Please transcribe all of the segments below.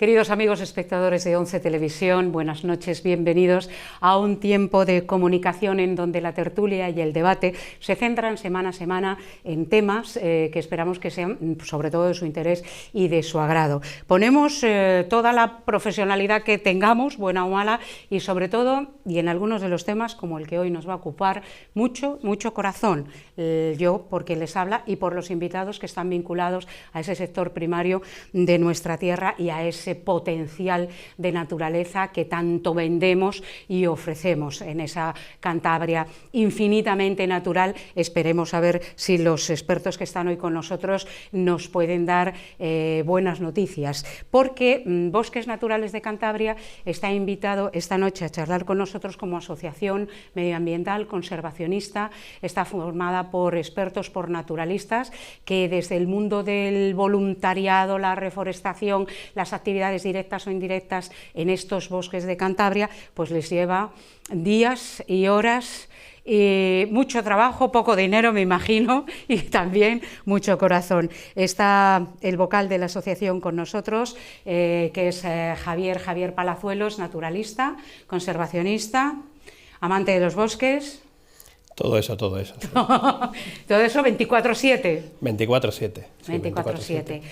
Queridos amigos espectadores de ONCE Televisión, buenas noches, bienvenidos a un tiempo de comunicación en donde la tertulia y el debate se centran semana a semana en temas que esperamos que sean sobre todo de su interés y de su agrado. Ponemos toda la profesionalidad que tengamos, buena o mala, y sobre todo, y en algunos de los temas como el que hoy nos va a ocupar, mucho corazón, yo porque les habla y por los invitados que están vinculados a ese sector primario de nuestra tierra y a ese potencial de naturaleza que tanto vendemos y ofrecemos en esa Cantabria infinitamente natural. Esperemos a ver si los expertos que están hoy con nosotros nos pueden dar buenas noticias, porque Bosques Naturales de Cantabria está invitado esta noche a charlar con nosotros como asociación medioambiental conservacionista. Está formada por expertos, por naturalistas que desde el mundo del voluntariado, la reforestación, las actividades directas o indirectas en estos bosques de Cantabria, pues les lleva días y horas, mucho trabajo, poco dinero, me imagino, y también mucho corazón. Está el vocal de la asociación con nosotros, que es Javier Palazuelos, naturalista, conservacionista, amante de los bosques. Todo eso. Todo eso 24/7. 24/7. Sí, 24/7.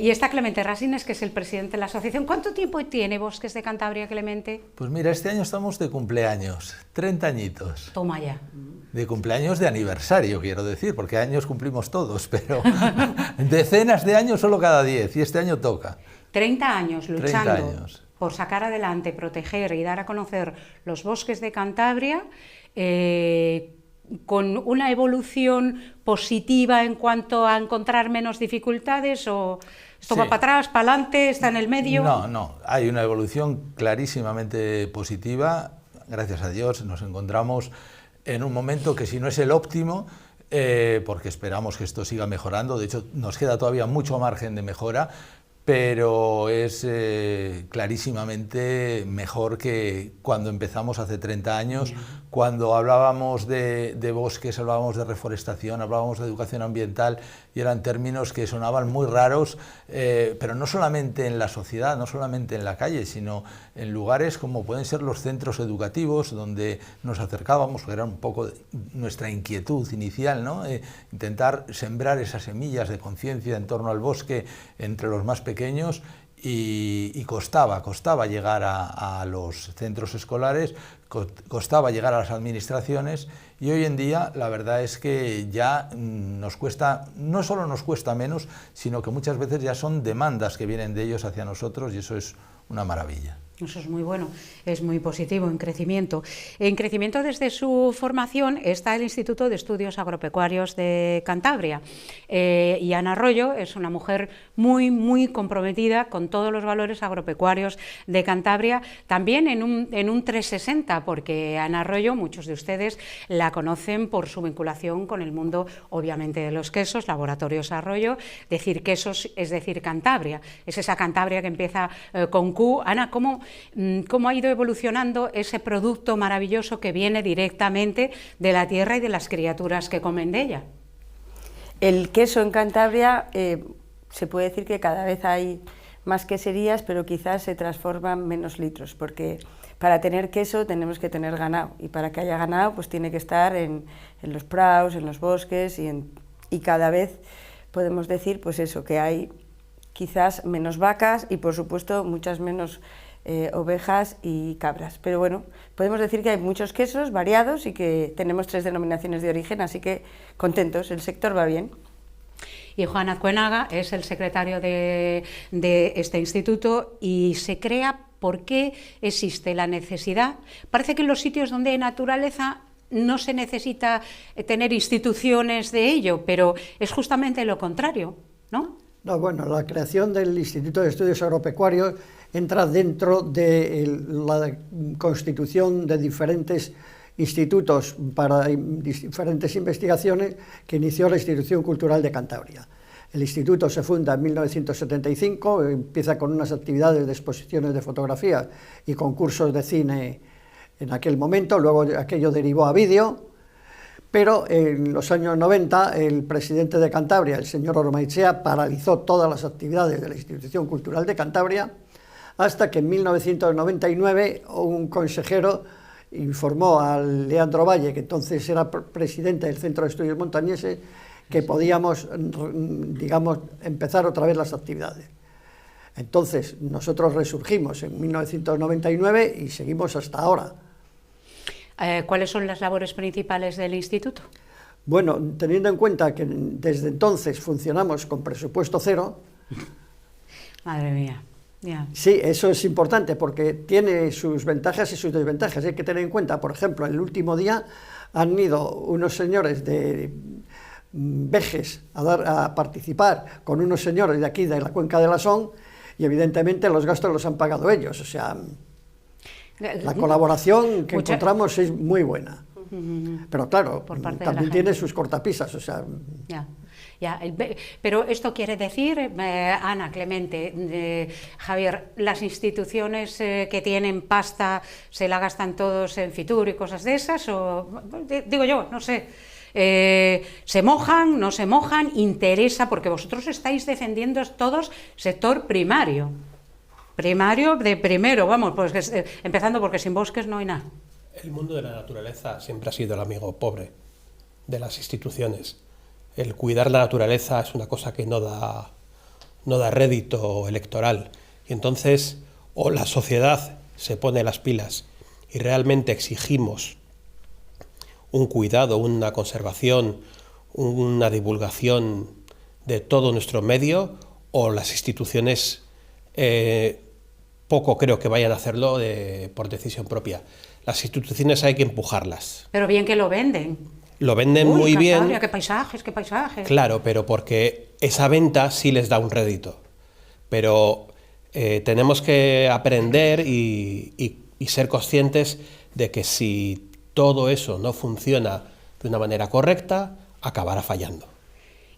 Y está Clemente Rasines, que es el presidente de la asociación. ¿Cuánto tiempo tiene Bosques de Cantabria, Clemente? Pues mira, este año estamos de cumpleaños, 30 añitos. Toma ya. De cumpleaños de aniversario, quiero decir, porque años cumplimos todos, pero decenas de años solo cada 10, y este año toca. 30 años luchando 30 años. Por sacar adelante, proteger y dar a conocer los bosques de Cantabria, con una evolución positiva en cuanto a encontrar menos dificultades, o esto va para atrás, para adelante, está en el medio. No, hay una evolución clarísimamente positiva, gracias a Dios. Nos encontramos en un momento que, si no es el óptimo, porque esperamos que esto siga mejorando, de hecho nos queda todavía mucho margen de mejora, pero es clarísimamente mejor que cuando empezamos hace 30 años, cuando hablábamos de bosques, hablábamos de reforestación, hablábamos de educación ambiental, y eran términos que sonaban muy raros, pero no solamente en la sociedad, no solamente en la calle, sino en lugares como pueden ser los centros educativos, donde nos acercábamos, que era un poco nuestra inquietud inicial, ¿no? Intentar sembrar esas semillas de conciencia en torno al bosque entre los más pequeños, y costaba llegar a los centros escolares, costaba llegar a las administraciones, y hoy en día la verdad es que ya nos cuesta, no solo nos cuesta menos, sino que muchas veces ya son demandas que vienen de ellos hacia nosotros, y eso es una maravilla. Eso es muy bueno, es muy positivo, en crecimiento. En crecimiento desde su formación está el Instituto de Estudios Agropecuarios de Cantabria, y Ana Arroyo es una mujer muy comprometida con todos los valores agropecuarios de Cantabria, también en un 360, porque Ana Arroyo, muchos de ustedes la conocen por su vinculación con el mundo, obviamente, de los quesos, Laboratorios Arroyo. Decir quesos es decir Cantabria, es esa Cantabria que empieza con Q. Ana, ¿cómo ha ido evolucionando ese producto maravilloso que viene directamente de la tierra y de las criaturas que comen de ella? El queso en Cantabria, se puede decir que cada vez hay más queserías, pero quizás se transforman menos litros, porque para tener queso tenemos que tener ganado, y para que haya ganado pues tiene que estar en los praus, en los bosques, y cada vez podemos decir pues eso, que hay quizás menos vacas y por supuesto muchas menos ovejas y cabras, pero bueno, podemos decir que hay muchos quesos variados y que tenemos 3 denominaciones de origen, así que contentos, el sector va bien. Y Juan Azcuenaga es el secretario de este instituto, y se crea porque existe la necesidad. Parece que en los sitios donde hay naturaleza no se necesita tener instituciones de ello, pero es justamente lo contrario, ¿no? No, bueno, la creación del Instituto de Estudios Agropecuarios entra dentro de la constitución de diferentes institutos para diferentes investigaciones que inició la Institución Cultural de Cantabria. El instituto se funda en 1975, empieza con unas actividades de exposiciones de fotografías y concursos de cine en aquel momento, luego aquello derivó a vídeo, pero en los años 90 el presidente de Cantabria, el señor Ormaechea, paralizó todas las actividades de la Institución Cultural de Cantabria, hasta que en 1999 un consejero informó a Leandro Valle, que entonces era presidente del Centro de Estudios Montañeses, que podíamos, digamos, empezar otra vez las actividades. Entonces nosotros resurgimos en 1999 y seguimos hasta ahora. ¿Cuáles son las labores principales del instituto? Bueno, teniendo en cuenta que desde entonces funcionamos con presupuesto cero. Madre mía. Yeah. Sí, eso es importante porque tiene sus ventajas y sus desventajas. Hay que tener en cuenta, por ejemplo, el último día han ido unos señores de Vejes a participar con unos señores de aquí de la Cuenca de la Son y evidentemente los gastos los han pagado ellos. O sea, la colaboración que encontramos es muy buena. Pero claro, también tiene sus cortapisas. O sea, Ya, pero esto quiere decir, Ana, Clemente, Javier, las instituciones que tienen pasta se la gastan todos en Fitur y cosas de esas, o digo yo, no sé, se mojan, no se mojan, interesa, porque vosotros estáis defendiendo todos sector primario de primero, vamos, pues empezando porque sin bosques no hay nada. El mundo de la naturaleza siempre ha sido el amigo pobre de las instituciones. El cuidar la naturaleza es una cosa que no da rédito electoral. Y entonces, o la sociedad se pone las pilas y realmente exigimos un cuidado, una conservación, una divulgación de todo nuestro medio, o las instituciones poco creo que vayan a hacerlo por decisión propia. Las instituciones hay que empujarlas. Pero bien que lo venden. Lo venden muy bien. ¡Qué paisajes, qué paisajes! Claro, pero porque esa venta sí les da un rédito. Pero tenemos que aprender y ser conscientes de que si todo eso no funciona de una manera correcta, acabará fallando.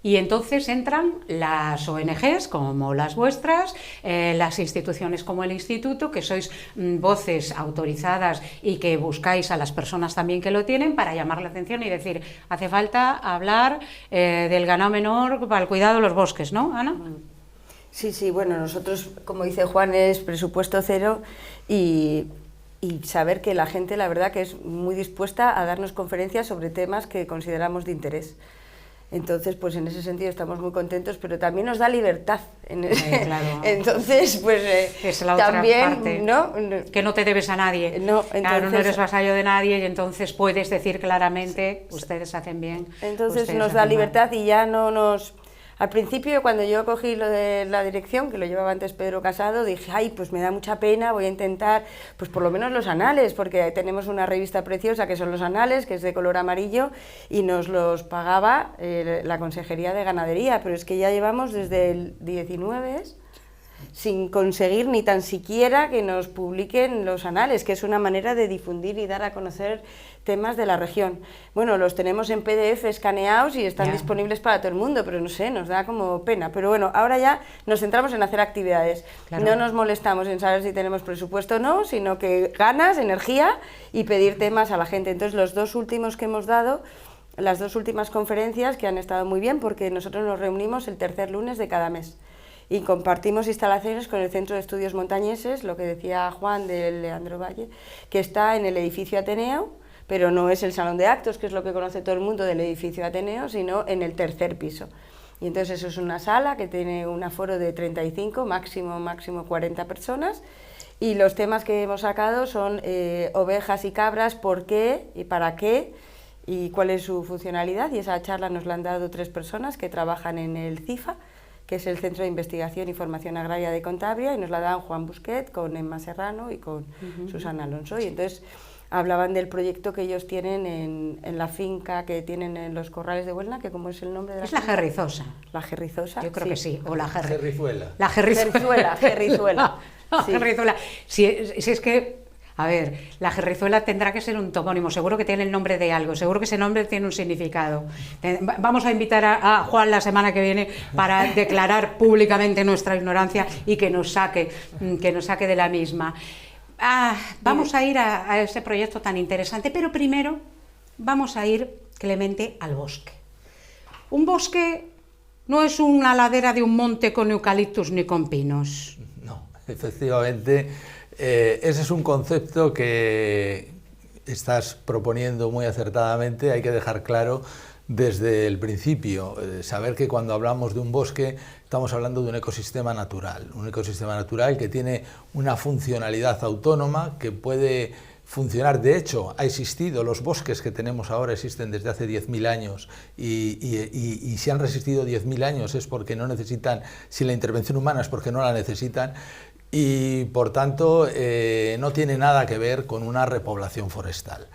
Y entonces entran las ONGs como las vuestras, las instituciones como el Instituto, que sois voces autorizadas y que buscáis a las personas también que lo tienen para llamar la atención y decir, hace falta hablar del ganado menor para el cuidado de los bosques, ¿no, Ana? Sí, sí, bueno, nosotros, como dice Juan, es presupuesto cero y saber que la gente, la verdad, que es muy dispuesta a darnos conferencias sobre temas que consideramos de interés. Entonces, pues en ese sentido estamos muy contentos, pero también nos da libertad. Claro. Entonces, pues es la otra también, parte, ¿no? Que no te debes a nadie. No, entonces, claro, no eres vasallo de nadie y entonces puedes decir claramente, ustedes hacen bien. Entonces nos da libertad y ya no nos... Al principio, cuando yo cogí lo de la dirección, que lo llevaba antes Pedro Casado, dije, ay, pues me da mucha pena, voy a intentar, pues por lo menos los anales, porque tenemos una revista preciosa que son los anales, que es de color amarillo, y nos los pagaba la Consejería de Ganadería, pero es que ya llevamos desde el 19 sin conseguir ni tan siquiera que nos publiquen los anales, que es una manera de difundir y dar a conocer temas de la región. Bueno, los tenemos en PDF escaneados y están disponibles para todo el mundo, pero no sé, nos da como pena. Pero bueno, ahora ya nos centramos en hacer actividades. Claro. No nos molestamos en saber si tenemos presupuesto o no, sino que ganas, energía y pedir temas a la gente. Entonces, los dos últimos que hemos dado, las dos últimas conferencias que han estado muy bien, porque nosotros nos reunimos el tercer lunes de cada mes. Y compartimos instalaciones con el Centro de Estudios Montañeses, lo que decía Juan de Leandro Valle, que está en el edificio Ateneo, pero no es el salón de actos, que es lo que conoce todo el mundo del edificio Ateneo, sino en el tercer piso. Y entonces eso es una sala que tiene un aforo de 35, máximo 40 personas, y los temas que hemos sacado son ovejas y cabras, por qué y para qué, y cuál es su funcionalidad, y esa charla nos la han dado 3 personas que trabajan en el CIFA, que es el Centro de Investigación y Formación Agraria de Cantabria, y nos la dan Juan Busquet, con Emma Serrano y con Susana Alonso. Y entonces hablaban del proyecto que ellos tienen en la finca que tienen en los Corrales de Huelna, que ¿cómo es el nombre de la finca? Es la Gerrizosa. La Gerrizosa. Yo creo que sí, o la Gerrizuela. La Gerrizuela. Gerrizuela. Sí. Gerrizuela. Si es que... A ver, la Gerrizuela tendrá que ser un topónimo, seguro que tiene el nombre de algo, seguro que ese nombre tiene un significado. Vamos a invitar a Juan la semana que viene para declarar públicamente nuestra ignorancia y que nos saque de la misma. Vamos a ir a ese proyecto tan interesante, pero primero vamos a ir Clemente al bosque. Un bosque no es una ladera de un monte con eucaliptus ni con pinos. No, efectivamente, ese es un concepto que estás proponiendo muy acertadamente. Hay que dejar claro desde el principio, saber que cuando hablamos de un bosque estamos hablando de un ecosistema natural que tiene una funcionalidad autónoma, que puede funcionar. De hecho, ha existido, los bosques que tenemos ahora existen desde hace 10.000 años y si han resistido 10.000 años es porque no necesitan, si la intervención humana es porque no la necesitan, y por tanto no tiene nada que ver con una repoblación forestal.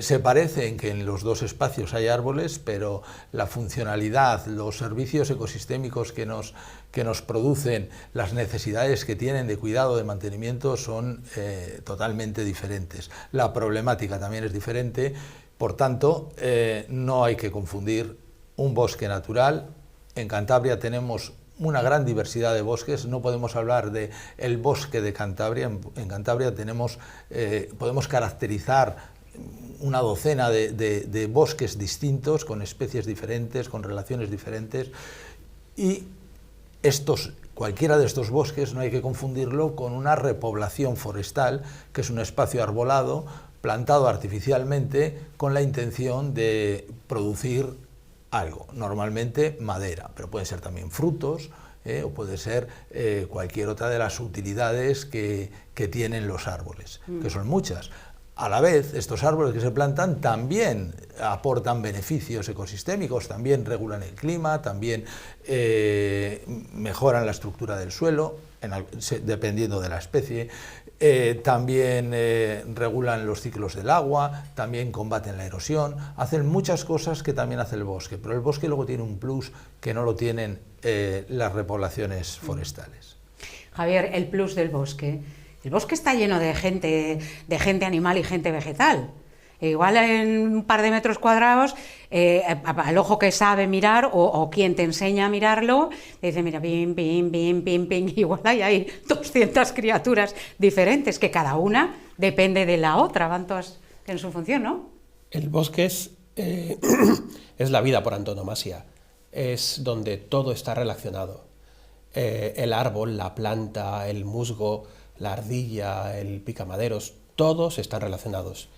Se parece en que en los dos espacios hay árboles, pero la funcionalidad, los servicios ecosistémicos que nos producen, las necesidades que tienen de cuidado, de mantenimiento, son totalmente diferentes. La problemática también es diferente, por tanto, no hay que confundir un bosque natural. En Cantabria tenemos una gran diversidad de bosques, no podemos hablar de el bosque de Cantabria. En Cantabria podemos caracterizar una docena de bosques distintos, con especies diferentes, con relaciones diferentes, y cualquiera de estos bosques no hay que confundirlo con una repoblación forestal, que es un espacio arbolado, plantado artificialmente, con la intención de producir algo, normalmente madera, pero pueden ser también frutos, o puede ser cualquier otra de las utilidades que tienen los árboles, que son muchas. A la vez, estos árboles que se plantan también aportan beneficios ecosistémicos, también regulan el clima, también mejoran la estructura del suelo, dependiendo de la especie, también regulan los ciclos del agua, también combaten la erosión, hacen muchas cosas que también hace el bosque, pero el bosque luego tiene un plus que no lo tienen las repoblaciones forestales. Javier, el plus del bosque. El bosque está lleno de gente animal y gente vegetal. Igual en un par de metros cuadrados, el ojo que sabe mirar o quien te enseña a mirarlo, te dice, mira, pim, pim, pim, pim, pim, igual hay 200 criaturas diferentes, que cada una depende de la otra, van todas en su función, ¿no? El bosque es la vida por antonomasia, es donde todo está relacionado. El árbol, la planta, el musgo, la ardilla, el picamaderos, todos están relacionados.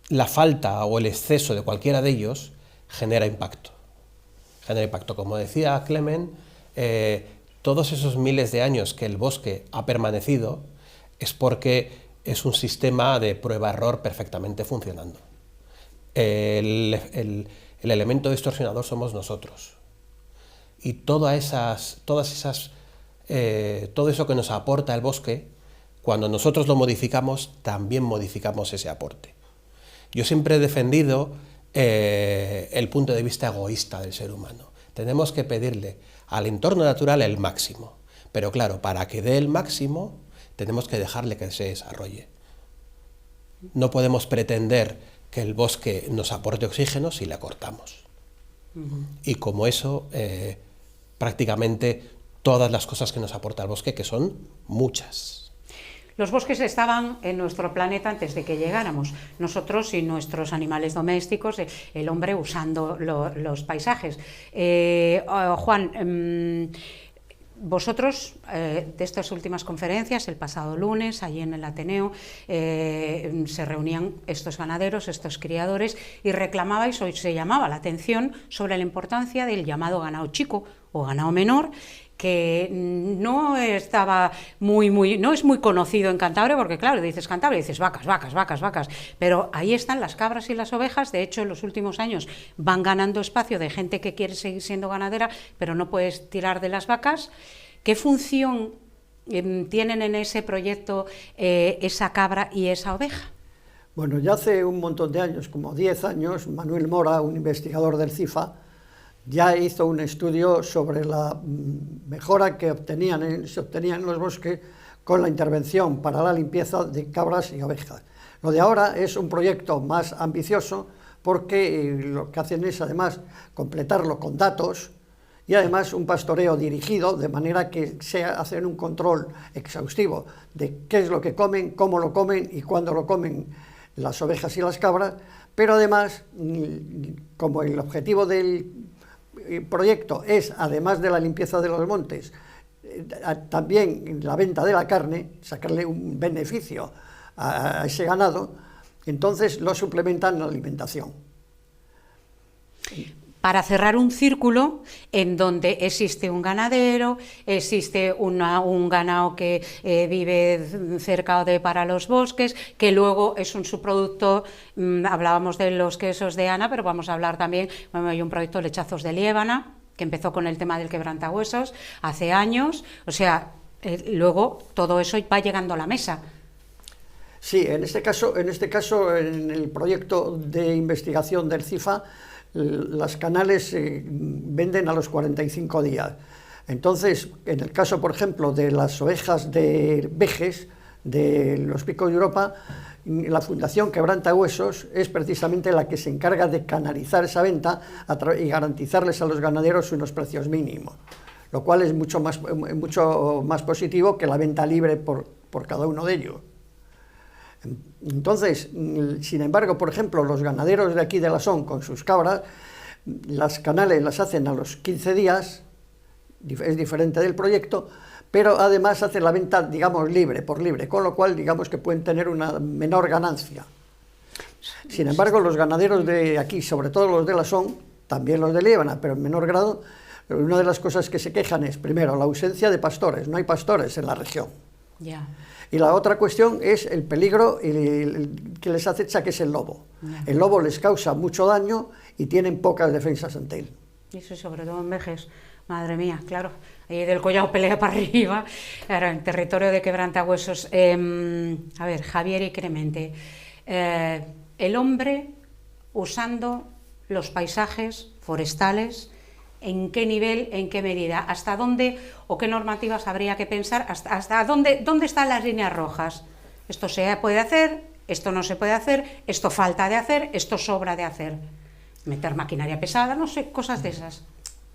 La falta o el exceso de cualquiera de ellos genera impacto. Como decía Clement, todos esos miles de años que el bosque ha permanecido es porque es un sistema de prueba-error perfectamente funcionando. El elemento distorsionador somos nosotros. Y todo eso que nos aporta el bosque, cuando nosotros lo modificamos, también modificamos ese aporte. Yo siempre he defendido el punto de vista egoísta del ser humano. Tenemos que pedirle al entorno natural el máximo, pero claro, para que dé el máximo, tenemos que dejarle que se desarrolle. No podemos pretender que el bosque nos aporte oxígeno si le cortamos. Y como eso, prácticamente todas las cosas que nos aporta el bosque, que son muchas. Los bosques estaban en nuestro planeta antes de que llegáramos, nosotros y nuestros animales domésticos, el hombre usando los paisajes. Juan, vosotros, de estas últimas conferencias, el pasado lunes, allí en el Ateneo, se reunían estos ganaderos, estos criadores, y reclamabais, o se llamaba la atención sobre la importancia del llamado ganado chico o ganado menor, que no estaba no es muy conocido en Cantabria, porque claro, dices Cantabria, dices vacas, pero ahí están las cabras y las ovejas. De hecho, en los últimos años van ganando espacio de gente que quiere seguir siendo ganadera, pero no puedes tirar de las vacas. ¿Qué función tienen en ese proyecto esa cabra y esa oveja? Bueno, ya hace un montón de años, como 10 años, Manuel Mora, un investigador del CIFA, ya hizo un estudio sobre la mejora que se obtenía en los bosques con la intervención para la limpieza de cabras y ovejas. Lo de ahora es un proyecto más ambicioso porque lo que hacen es además completarlo con datos y además un pastoreo dirigido, de manera que se hacen un control exhaustivo de qué es lo que comen, cómo lo comen y cuándo lo comen las ovejas y las cabras, pero además, como el objetivo del proyecto es, además de la limpieza de los montes, también la venta de la carne, sacarle un beneficio a ese ganado, entonces lo suplementan en la alimentación. Para cerrar un círculo en donde existe un ganadero, existe un ganado que vive cerca de para los bosques, que luego es un subproducto, hablábamos de los quesos de Ana, pero vamos a hablar también, bueno, hay un proyecto Lechazos de Liébana, que empezó con el tema del quebrantahuesos hace años, o sea, luego todo eso va llegando a la mesa. Sí, en este caso, en el proyecto de investigación del CIFA, las canales venden a los 45 días. Entonces, en el caso, por ejemplo, de las ovejas de Vejes, de los Picos de Europa, la Fundación Quebrantahuesos es precisamente la que se encarga de canalizar esa venta y garantizarles a los ganaderos unos precios mínimos, lo cual es mucho más positivo que la venta libre por cada uno de ellos. Entonces, sin embargo, por ejemplo, los ganaderos de aquí de La Son, con sus cabras, las canales las hacen a los 15 días, es diferente del proyecto, pero además hacen la venta, digamos, por libre, con lo cual, digamos que pueden tener una menor ganancia. Sin embargo, los ganaderos de aquí, sobre todo los de La Son, también los de Liébana, pero en menor grado, una de las cosas que se quejan es, primero, la ausencia de pastores, no hay pastores en la región. Ya. Y la otra cuestión es el peligro que les acecha, que es el lobo. El lobo les causa mucho daño y tienen pocas defensas ante él. Y eso sobre todo en Vejes, madre mía, claro, ahí del Collao pelea para arriba, ahora en territorio de quebrantahuesos. A ver, Javier y Clemente, el hombre usando los paisajes forestales, ¿en qué nivel, en qué medida? ¿Hasta dónde o qué normativas habría que pensar? ¿Hasta dónde están las líneas rojas? Esto se puede hacer, esto no se puede hacer, esto falta de hacer, esto sobra de hacer. Meter maquinaria pesada, no sé, cosas de esas.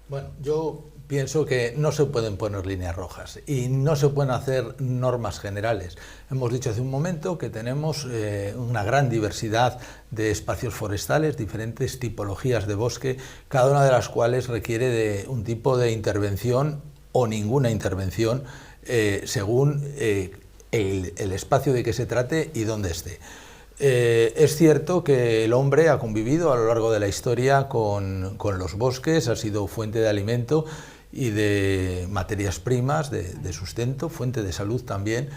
Bueno, yo pienso que no se pueden poner líneas rojas y no se pueden hacer normas generales. Hemos dicho hace un momento que tenemos una gran diversidad de espacios forestales, diferentes tipologías de bosque, cada una de las cuales requiere de un tipo de intervención o ninguna intervención según el espacio de que se trate y dónde esté. Es cierto que el hombre ha convivido a lo largo de la historia con los bosques, ha sido fuente de alimento y de materias primas, de sustento, fuente de salud también,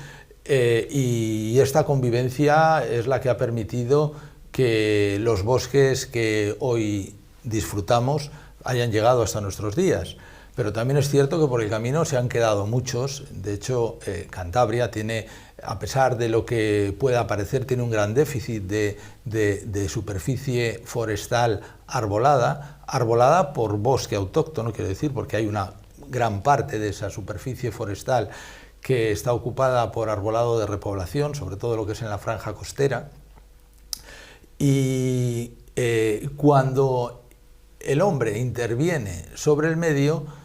y esta convivencia es la que ha permitido que los bosques que hoy disfrutamos hayan llegado hasta nuestros días. Pero también es cierto que por el camino se han quedado muchos. De hecho, Cantabria tiene, a pesar de lo que pueda parecer, tiene un gran déficit de superficie forestal arbolada por bosque autóctono, quiero decir, porque hay una gran parte de esa superficie forestal que está ocupada por arbolado de repoblación, sobre todo lo que es en la franja costera. Y cuando el hombre interviene sobre el medio,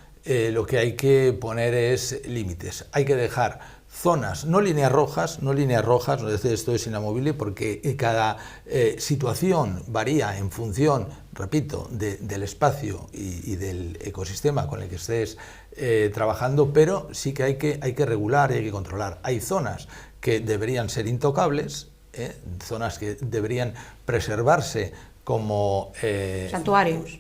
lo que hay que poner es límites. Hay que dejar zonas, no líneas rojas, no decir esto es inamovible, porque cada situación varía en función, repito, del espacio y del ecosistema con el que estés trabajando, pero sí que hay que regular y hay que controlar. Hay zonas que deberían ser intocables, zonas que deberían preservarse como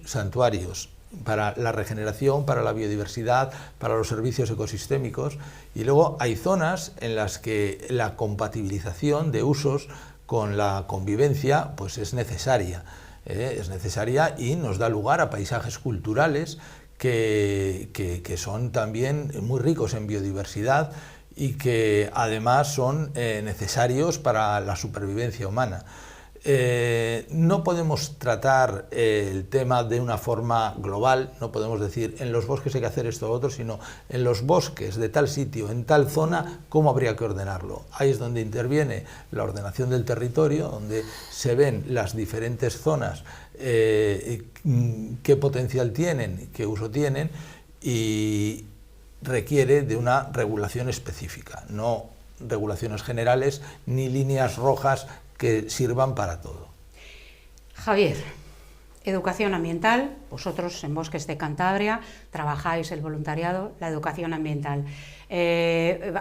santuarios para la regeneración, para la biodiversidad, para los servicios ecosistémicos, y luego hay zonas en las que la compatibilización de usos con la convivencia pues es necesaria y nos da lugar a paisajes culturales que son también muy ricos en biodiversidad y que además son necesarios para la supervivencia humana. No podemos tratar el tema de una forma global, no podemos decir en los bosques hay que hacer esto o otro, sino en los bosques de tal sitio, en tal zona, cómo habría que ordenarlo. Ahí es donde interviene la ordenación del territorio, donde se ven las diferentes zonas, qué potencial tienen, qué uso tienen, y requiere de una regulación específica, no regulaciones generales ni líneas rojas que sirvan para todo. Javier, educación ambiental, vosotros en Bosques de Cantabria trabajáis el voluntariado, la educación ambiental.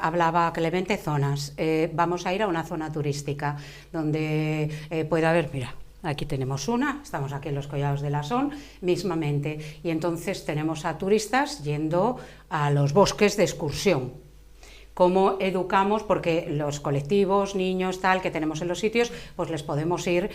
Hablaba Clemente zonas, vamos a ir a una zona turística donde puede haber, mira, aquí tenemos una, estamos aquí en los Collados de la Son, mismamente, y entonces tenemos a turistas yendo a los bosques de excursión. Cómo educamos, porque los colectivos, niños, tal, que tenemos en los sitios, pues les podemos ir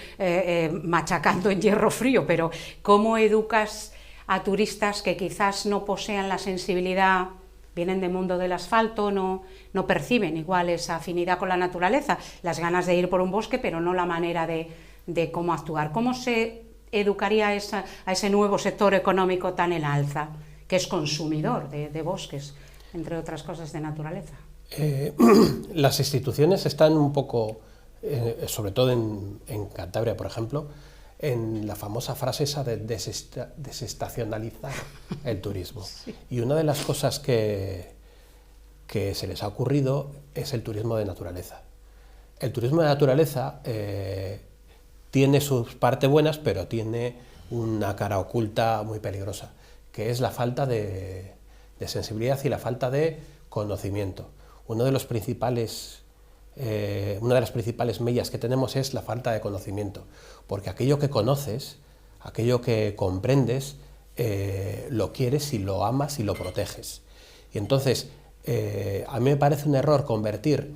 machacando en hierro frío, pero ¿cómo educas a turistas que quizás no posean la sensibilidad, vienen del mundo del asfalto, no perciben igual esa afinidad con la naturaleza, las ganas de ir por un bosque, pero no la manera de cómo actuar? ¿Cómo se educaría a ese nuevo sector económico tan en alza, que es consumidor de bosques, entre otras cosas de naturaleza? Las instituciones están un poco, sobre todo en Cantabria, por ejemplo, en la famosa frase esa de desestacionalizar el turismo. Sí. Y una de las cosas que se les ha ocurrido es el turismo de naturaleza. El turismo de naturaleza tiene sus partes buenas, pero tiene una cara oculta muy peligrosa, que es la falta de sensibilidad y la falta de conocimiento. Una de las principales mellas que tenemos es la falta de conocimiento, porque aquello que conoces, aquello que comprendes, lo quieres y lo amas y lo proteges. Y entonces, a mí me parece un error convertir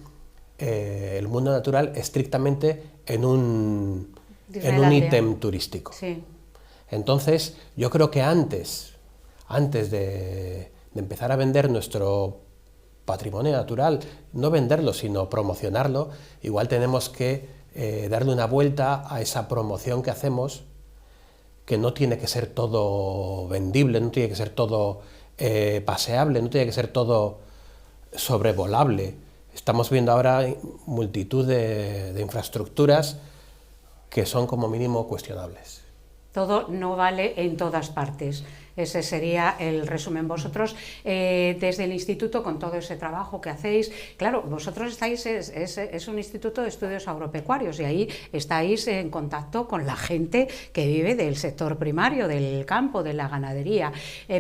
el mundo natural estrictamente en un ítem turístico. Sí. Entonces, yo creo que antes de empezar a vender nuestro patrimonio natural, no venderlo, sino promocionarlo, igual tenemos que darle una vuelta a esa promoción que hacemos, que no tiene que ser todo vendible, no tiene que ser todo paseable, no tiene que ser todo sobrevolable. Estamos viendo ahora multitud de infraestructuras que son como mínimo cuestionables. Todo no vale en todas partes. Ese sería el resumen. Vosotros, desde el instituto, con todo ese trabajo que hacéis, claro, vosotros estáis, es un instituto de estudios agropecuarios y ahí estáis en contacto con la gente que vive del sector primario, del campo, de la ganadería.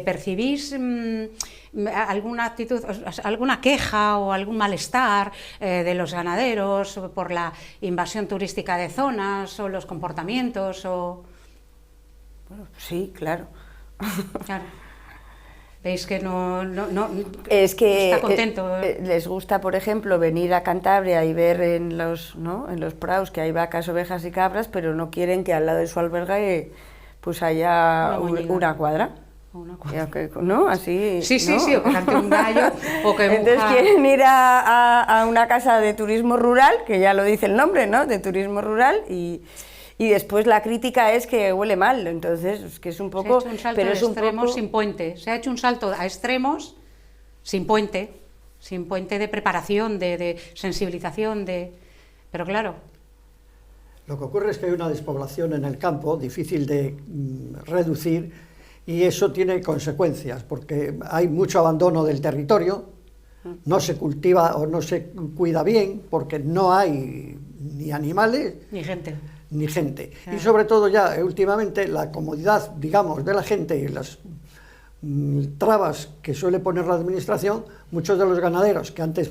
¿Percibís alguna actitud, alguna queja o algún malestar de los ganaderos por la invasión turística de zonas o los comportamientos? Bueno, sí, claro. Claro. ¿Veis que no es que está contento? Les gusta, por ejemplo, venir a Cantabria y ver en los praus que hay vacas, ovejas y cabras, pero no quieren que al lado de su albergue pues haya una cuadra. ¿No? Así. Sí, sí, ¿no? Sí, o que cante un gallo, o que entonces quieren ir a una casa de turismo rural, que ya lo dice el nombre, ¿no? De turismo rural, y después la crítica es que huele mal, entonces es que es un poco... Se ha hecho un salto de extremos sin puente, se ha hecho un salto a extremos sin puente de preparación, de sensibilización, pero claro... Lo que ocurre es que hay una despoblación en el campo difícil de reducir y eso tiene consecuencias, porque hay mucho abandono del territorio, no se cultiva o no se cuida bien, porque no hay ni animales... Ni gente. Claro. Y sobre todo ya últimamente la comodidad, digamos, de la gente y las trabas que suele poner la administración, muchos de los ganaderos que antes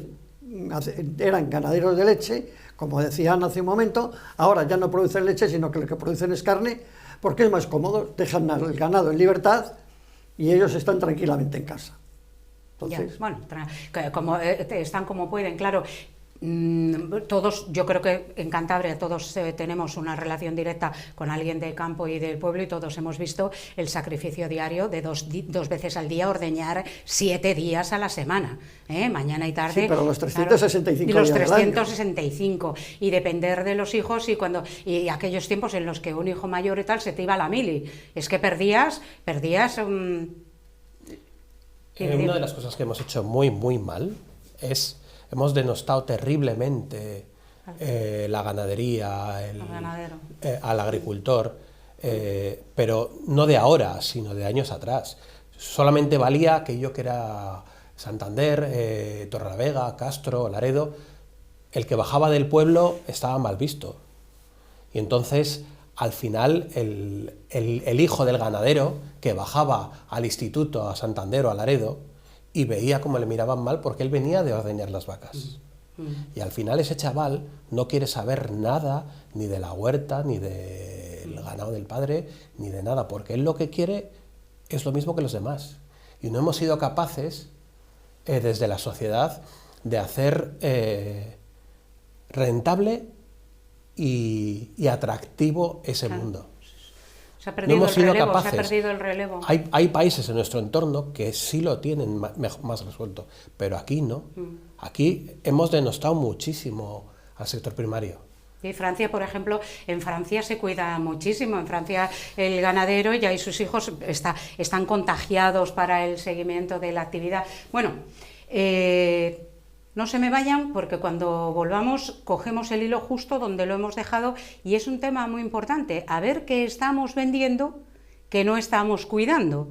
eran ganaderos de leche, como decían hace un momento, ahora ya no producen leche, sino que lo que producen es carne, porque es más cómodo, dejan al ganado en libertad y ellos están tranquilamente en casa. Entonces, ya, bueno, están como pueden, claro. Todos, yo creo que en Cantabria todos tenemos una relación directa con alguien del campo y del pueblo y todos hemos visto el sacrificio diario de dos veces al día ordeñar 7 días a la semana, mañana y tarde. Sí, pero los 365 claro, días los 365 y depender de los hijos y aquellos tiempos en los que un hijo mayor y tal se te iba a la mili, es que perdías una de las cosas que hemos hecho muy muy mal es hemos denostado terriblemente la ganadería, al agricultor, pero no de ahora, sino de años atrás. Solamente valía aquello que era Santander, Torrelavega, Castro, Laredo. El que bajaba del pueblo estaba mal visto. Y entonces al final el hijo del ganadero que bajaba al instituto a Santander o a Laredo y veía cómo le miraban mal porque él venía de ordeñar las vacas. Y al final ese chaval no quiere saber nada ni de la huerta, ni del ganado del padre, ni de nada, porque él lo que quiere es lo mismo que los demás. Y no hemos sido capaces, desde la sociedad, de hacer rentable y atractivo ese mundo. Se ha perdido, no hemos sido el relevo, capaces. se ha perdido el relevo. Hay países en nuestro entorno que sí lo tienen más resuelto, pero aquí no. Aquí hemos denostado muchísimo al sector primario. Y Francia, por ejemplo, en Francia se cuida muchísimo. En Francia el ganadero y sus hijos están contagiados para el seguimiento de la actividad. Bueno, no se me vayan porque cuando volvamos cogemos el hilo justo donde lo hemos dejado y es un tema muy importante. A ver qué estamos vendiendo que no estamos cuidando.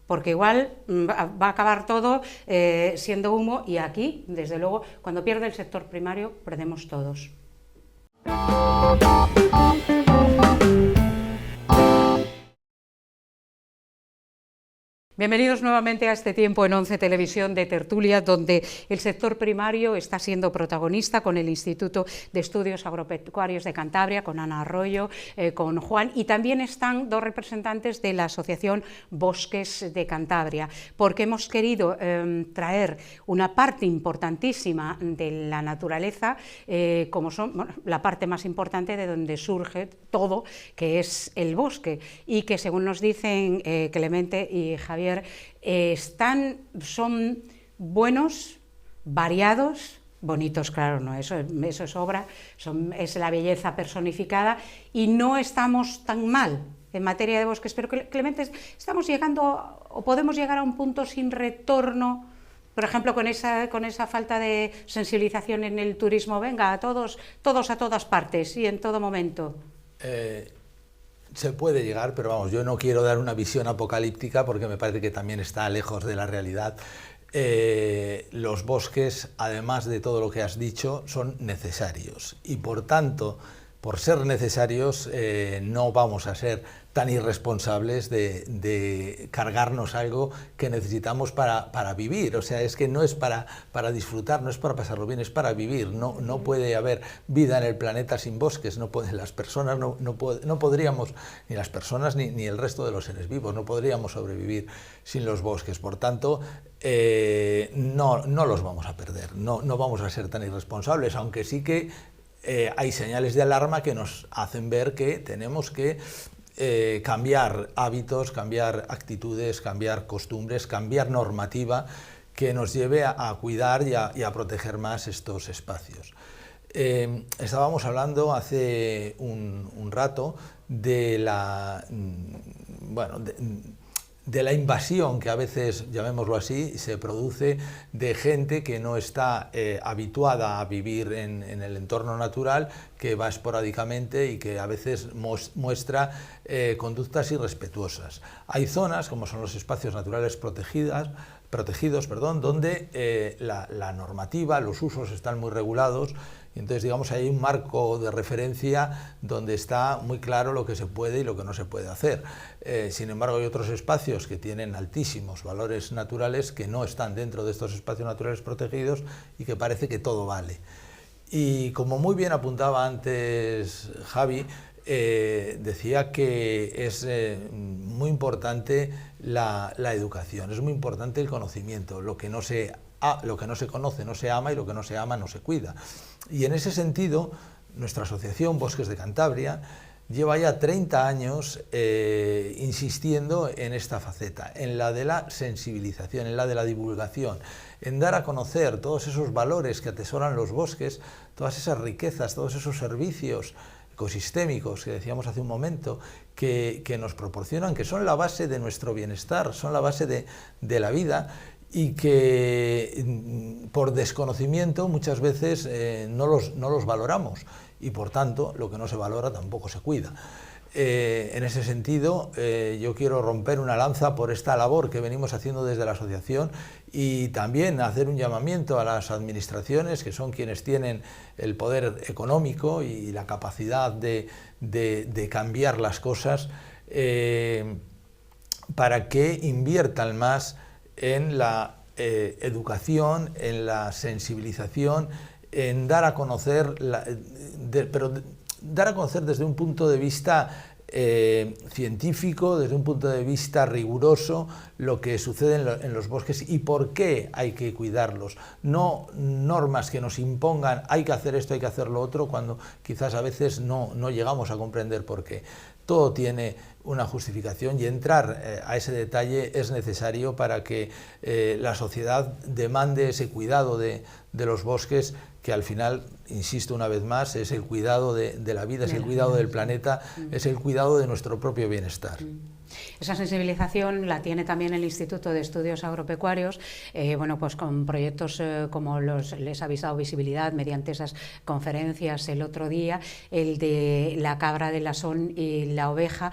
Porque igual va a acabar todo siendo humo y aquí, desde luego, cuando pierde el sector primario, perdemos todos. Bienvenidos nuevamente a este tiempo en 11 Televisión de tertulia, donde el sector primario está siendo protagonista con el Instituto de Estudios Agropecuarios de Cantabria, con Ana Arroyo, con Juan, y también están dos representantes de la Asociación Bosques de Cantabria, porque hemos querido traer una parte importantísima de la naturaleza, como son la parte más importante de donde surge todo, que es el bosque, y que según nos dicen Clemente y Javier, son buenos, variados, bonitos, claro, no, eso es obra, es la belleza personificada y no estamos tan mal en materia de bosques, pero Clemente, estamos llegando o podemos llegar a un punto sin retorno, por ejemplo, con esa falta de sensibilización en el turismo, venga, todos a todas partes y en todo momento. Se puede llegar, pero vamos, yo no quiero dar una visión apocalíptica porque me parece que también está lejos de la realidad. Los bosques, además de todo lo que has dicho, son necesarios y por tanto, por ser necesarios, no vamos a ser tan irresponsables de cargarnos algo que necesitamos para vivir. O sea, es que no es para disfrutar, no es para pasarlo bien, es para vivir. No puede haber vida en el planeta sin bosques, las personas no podríamos, ni las personas ni el resto de los seres vivos, no podríamos sobrevivir sin los bosques. Por tanto, no los vamos a perder, no vamos a ser tan irresponsables, aunque sí que hay señales de alarma que nos hacen ver que tenemos que cambiar hábitos, cambiar actitudes, cambiar costumbres, cambiar normativa que nos lleve a cuidar y a proteger más estos espacios. Estábamos hablando hace un rato de la invasión que a veces, llamémoslo así, se produce de gente que no está habituada a vivir en el entorno natural, que va esporádicamente y que a veces muestra conductas irrespetuosas. Hay zonas, como son los espacios naturales protegidos, donde la normativa, los usos están muy regulados. Y entonces, digamos, hay un marco de referencia donde está muy claro lo que se puede y lo que no se puede hacer. Sin embargo, hay otros espacios que tienen altísimos valores naturales que no están dentro de estos espacios naturales protegidos y que parece que todo vale. Y como muy bien apuntaba antes Javi, decía que es muy importante la educación, es muy importante el conocimiento, lo que no se conoce no se ama y lo que no se ama no se cuida. Y en ese sentido, nuestra asociación Bosques de Cantabria lleva ya 30 años insistiendo en esta faceta, en la de la sensibilización, en la de la divulgación, en dar a conocer todos esos valores que atesoran los bosques, todas esas riquezas, todos esos servicios ecosistémicos que decíamos hace un momento, que nos proporcionan, que son la base de nuestro bienestar, son la base de la vida, y que por desconocimiento muchas veces no los valoramos y por tanto lo que no se valora tampoco se cuida. En ese sentido, yo quiero romper una lanza por esta labor que venimos haciendo desde la asociación y también hacer un llamamiento a las administraciones, que son quienes tienen el poder económico y la capacidad de cambiar las cosas, para que inviertan más en la educación, en la sensibilización, en dar a conocer, dar a conocer desde un punto de vista científico, desde un punto de vista riguroso, lo que sucede en los bosques y por qué hay que cuidarlos. No normas que nos impongan, hay que hacer esto, hay que hacer lo otro, cuando quizás a veces no llegamos a comprender por qué. Todo tiene una justificación y entrar a ese detalle es necesario para que la sociedad demande ese cuidado de los bosques, que al final, insisto una vez más, es el cuidado de la vida, es el cuidado del planeta, es el cuidado de nuestro propio bienestar. Esa sensibilización la tiene también el Instituto de Estudios Agropecuarios, bueno, pues con proyectos como les habéis dado visibilidad mediante esas conferencias el otro día, el de la cabra de Lasón y la oveja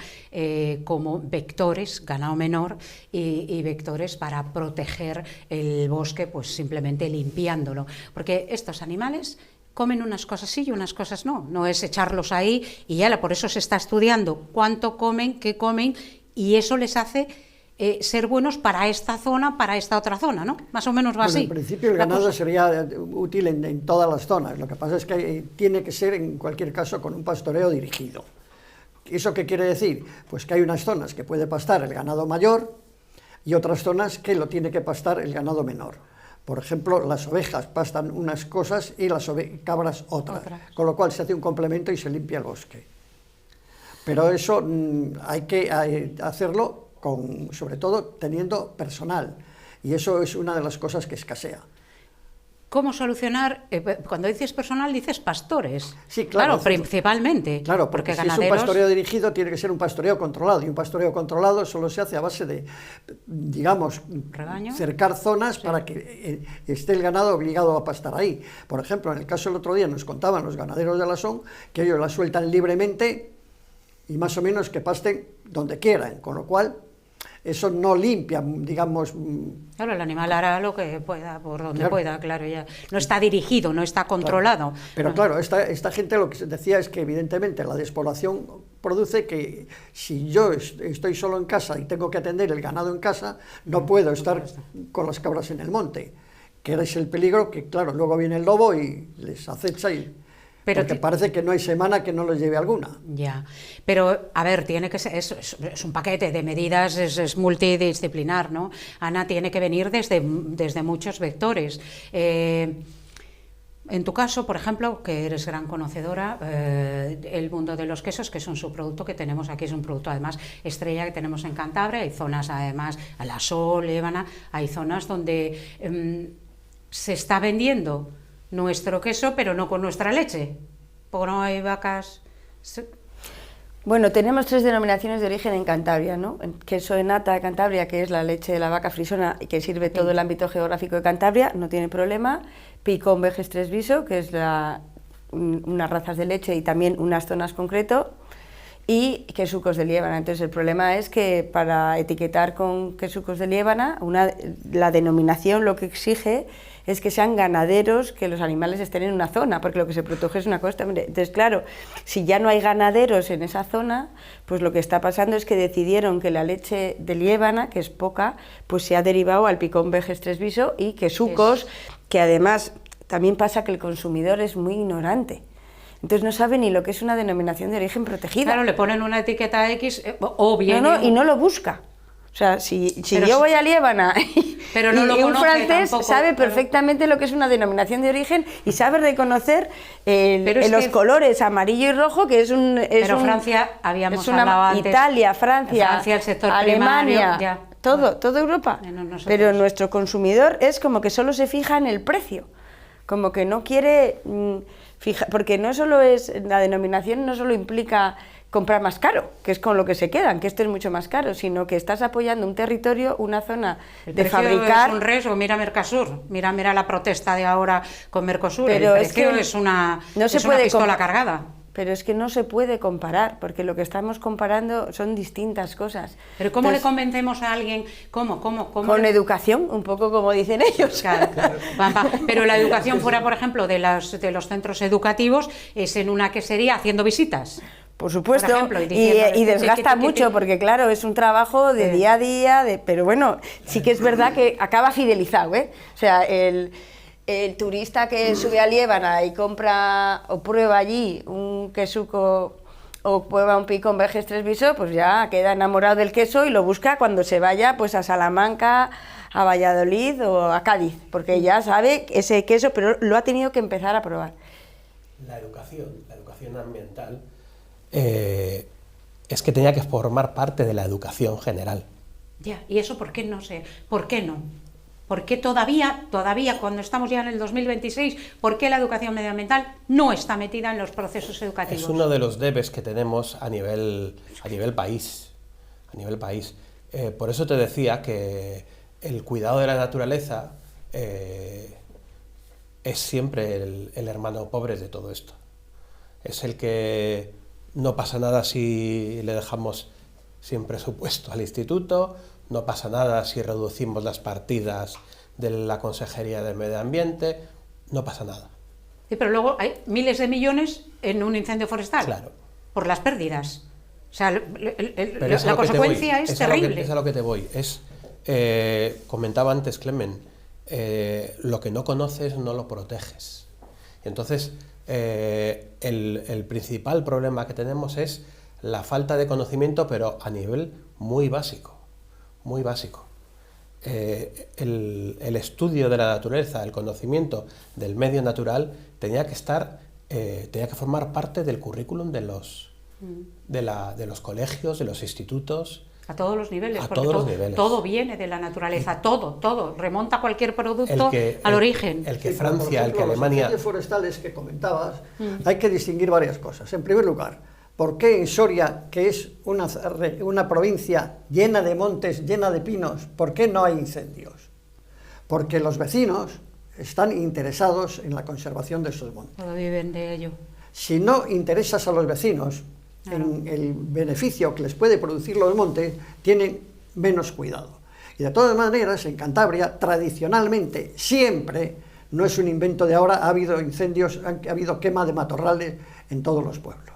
como vectores, ganado menor, y vectores para proteger el bosque, pues simplemente limpiándolo, porque estos animales comen unas cosas sí y unas cosas no es echarlos ahí y ya, por eso se está estudiando cuánto comen, qué comen, y eso les hace ser buenos para esta zona, para esta otra zona, ¿no? Más o menos va así. En principio el ganado sería útil en todas las zonas, lo que pasa es que tiene que ser en cualquier caso con un pastoreo dirigido. ¿Eso qué quiere decir? Pues que hay unas zonas que puede pastar el ganado mayor y otras zonas que lo tiene que pastar el ganado menor. Por ejemplo, las ovejas pastan unas cosas y las cabras otras, con lo cual se hace un complemento y se limpia el bosque. Pero eso hay que hacerlo sobre todo teniendo personal, y eso es una de las cosas que escasea. ¿Cómo solucionar? Cuando dices personal, dices pastores. Sí, claro, principalmente. Claro, porque si ganaderos... es un pastoreo dirigido, tiene que ser un pastoreo controlado, y un pastoreo controlado solo se hace a base de, digamos, ¿rebaño? Cercar zonas para que esté el ganado obligado a pastar ahí. Por ejemplo, en el caso del otro día nos contaban los ganaderos de Lasón que ellos la sueltan libremente y más o menos que pasten donde quieran, con lo cual eso no limpia, digamos... Claro, el animal hará lo que pueda, por donde pueda, claro, ya no está dirigido, no está controlado. Claro. Pero claro, esta gente lo que se decía es que evidentemente la despoblación produce que si yo estoy solo en casa y tengo que atender el ganado en casa, no puedo estar con las cabras en el monte, que es el peligro que, claro, luego viene el lobo y les acecha y... Porque parece que no hay semana que no les lleve alguna. Ya, pero a ver, tiene que ser, es un paquete de medidas, es multidisciplinar, ¿no? Ana, tiene que venir desde muchos vectores. En tu caso, por ejemplo, que eres gran conocedora, el mundo de los quesos, que es un subproducto que tenemos aquí, es un producto además estrella que tenemos en Cantabria, hay zonas además, a la Sol, Lébana, hay zonas donde se está vendiendo nuestro queso, pero no con nuestra leche, porque no hay vacas... Bueno, tenemos 3 denominaciones de origen en Cantabria, ¿no? Queso de nata de Cantabria, que es la leche de la vaca frisona y que sirve todo el ámbito geográfico de Cantabria, no tiene problema. Picón Vejes Tres Viso, que es unas razas de leche y también unas zonas concreto, y quesucos de Liébana. Entonces el problema es que para etiquetar con quesucos de Liébana, la denominación lo que exige es que sean ganaderos, que los animales estén en una zona, porque lo que se protege es una cosa. Entonces, claro, si ya no hay ganaderos en esa zona, pues lo que está pasando es que decidieron que la leche de Liébana, que es poca, pues se ha derivado al Picón Vejes Tres Viso y quesucos, que además también pasa que el consumidor es muy ignorante. Entonces no sabe ni lo que es una denominación de origen protegida. Claro, le ponen una etiqueta X o bien... y no lo busca. O sea, si yo voy a Liébana y un francés tampoco, sabe perfectamente lo que es una denominación de origen y sabe reconocer los colores amarillo y rojo, que es un... Francia, habíamos hablado antes... Italia, Francia, el sector Alemania, primario, toda Europa. Pero nuestro consumidor es como que solo se fija en el precio, como que no quiere... porque no solo es... La denominación no solo implica comprar más caro, que es con lo que se quedan, que esto es mucho más caro, sino que estás apoyando un territorio, una zona de fabricar... Es un res, o mira Mercosur, mira la protesta de ahora con Mercosur, pero el precio es una pistola cargada. pero es que no se puede comparar, porque lo que estamos comparando son distintas cosas. Pero ¿cómo Entonces, le convencemos a alguien? ¿Cómo con educación, un poco como dicen ellos. Claro, pero la educación fuera, por ejemplo, de los centros educativos, es en una quesería haciendo visitas. Por supuesto, Por ejemplo, y desgasta mucho, porque claro, es un trabajo de día a día, pero bueno, sí que es verdad que acaba fidelizado, ¿eh? O sea, el turista que sube a Liébana y compra o prueba allí un quesuco o prueba un picón Verges Tres Visos, pues ya queda enamorado del queso y lo busca cuando se vaya pues a Salamanca, a Valladolid o a Cádiz, porque ya sabe ese queso, pero lo ha tenido que empezar a probar. La educación ambiental es que tenía que formar parte de la educación general. Ya, ¿y eso por qué no sé? ¿Por qué no? ¿Por qué todavía, cuando estamos ya en el 2026, por qué la educación medioambiental no está metida en los procesos educativos? Es uno de los debes que tenemos a nivel país. Por eso te decía que el cuidado de la naturaleza es siempre el hermano pobre de todo esto. Es el que no pasa nada si le dejamos sin presupuesto al instituto, no pasa nada si reducimos las partidas de la Consejería de Medio Ambiente, no pasa nada. Sí, pero luego hay miles de millones en un incendio forestal, claro, por las pérdidas. O sea, la consecuencia es terrible. Es a lo que te voy. Comentaba antes Clemen, lo que no conoces no lo proteges. Y entonces, el principal problema que tenemos es la falta de conocimiento, pero a nivel muy básico. Muy básico. El estudio de la naturaleza, el conocimiento del medio natural tenía que formar parte del currículum de los colegios, de los institutos. A todos los niveles, porque todos los niveles. Todo viene de la naturaleza, todo, remonta cualquier producto al origen. El que Sí, Francia, por ejemplo, el que Alemania... Los incendios forestales que comentabas, hay que distinguir varias cosas. En primer lugar, ¿por qué en Soria, que es una provincia llena de montes, llena de pinos, por qué no hay incendios? Porque los vecinos están interesados en la conservación de esos montes. Todo viven de ello. Si no interesas a los vecinos en el beneficio que les puede producir los montes, tienen menos cuidado. Y de todas maneras, en Cantabria, tradicionalmente, siempre, no es un invento de ahora, ha habido incendios, ha habido quema de matorrales en todos los pueblos.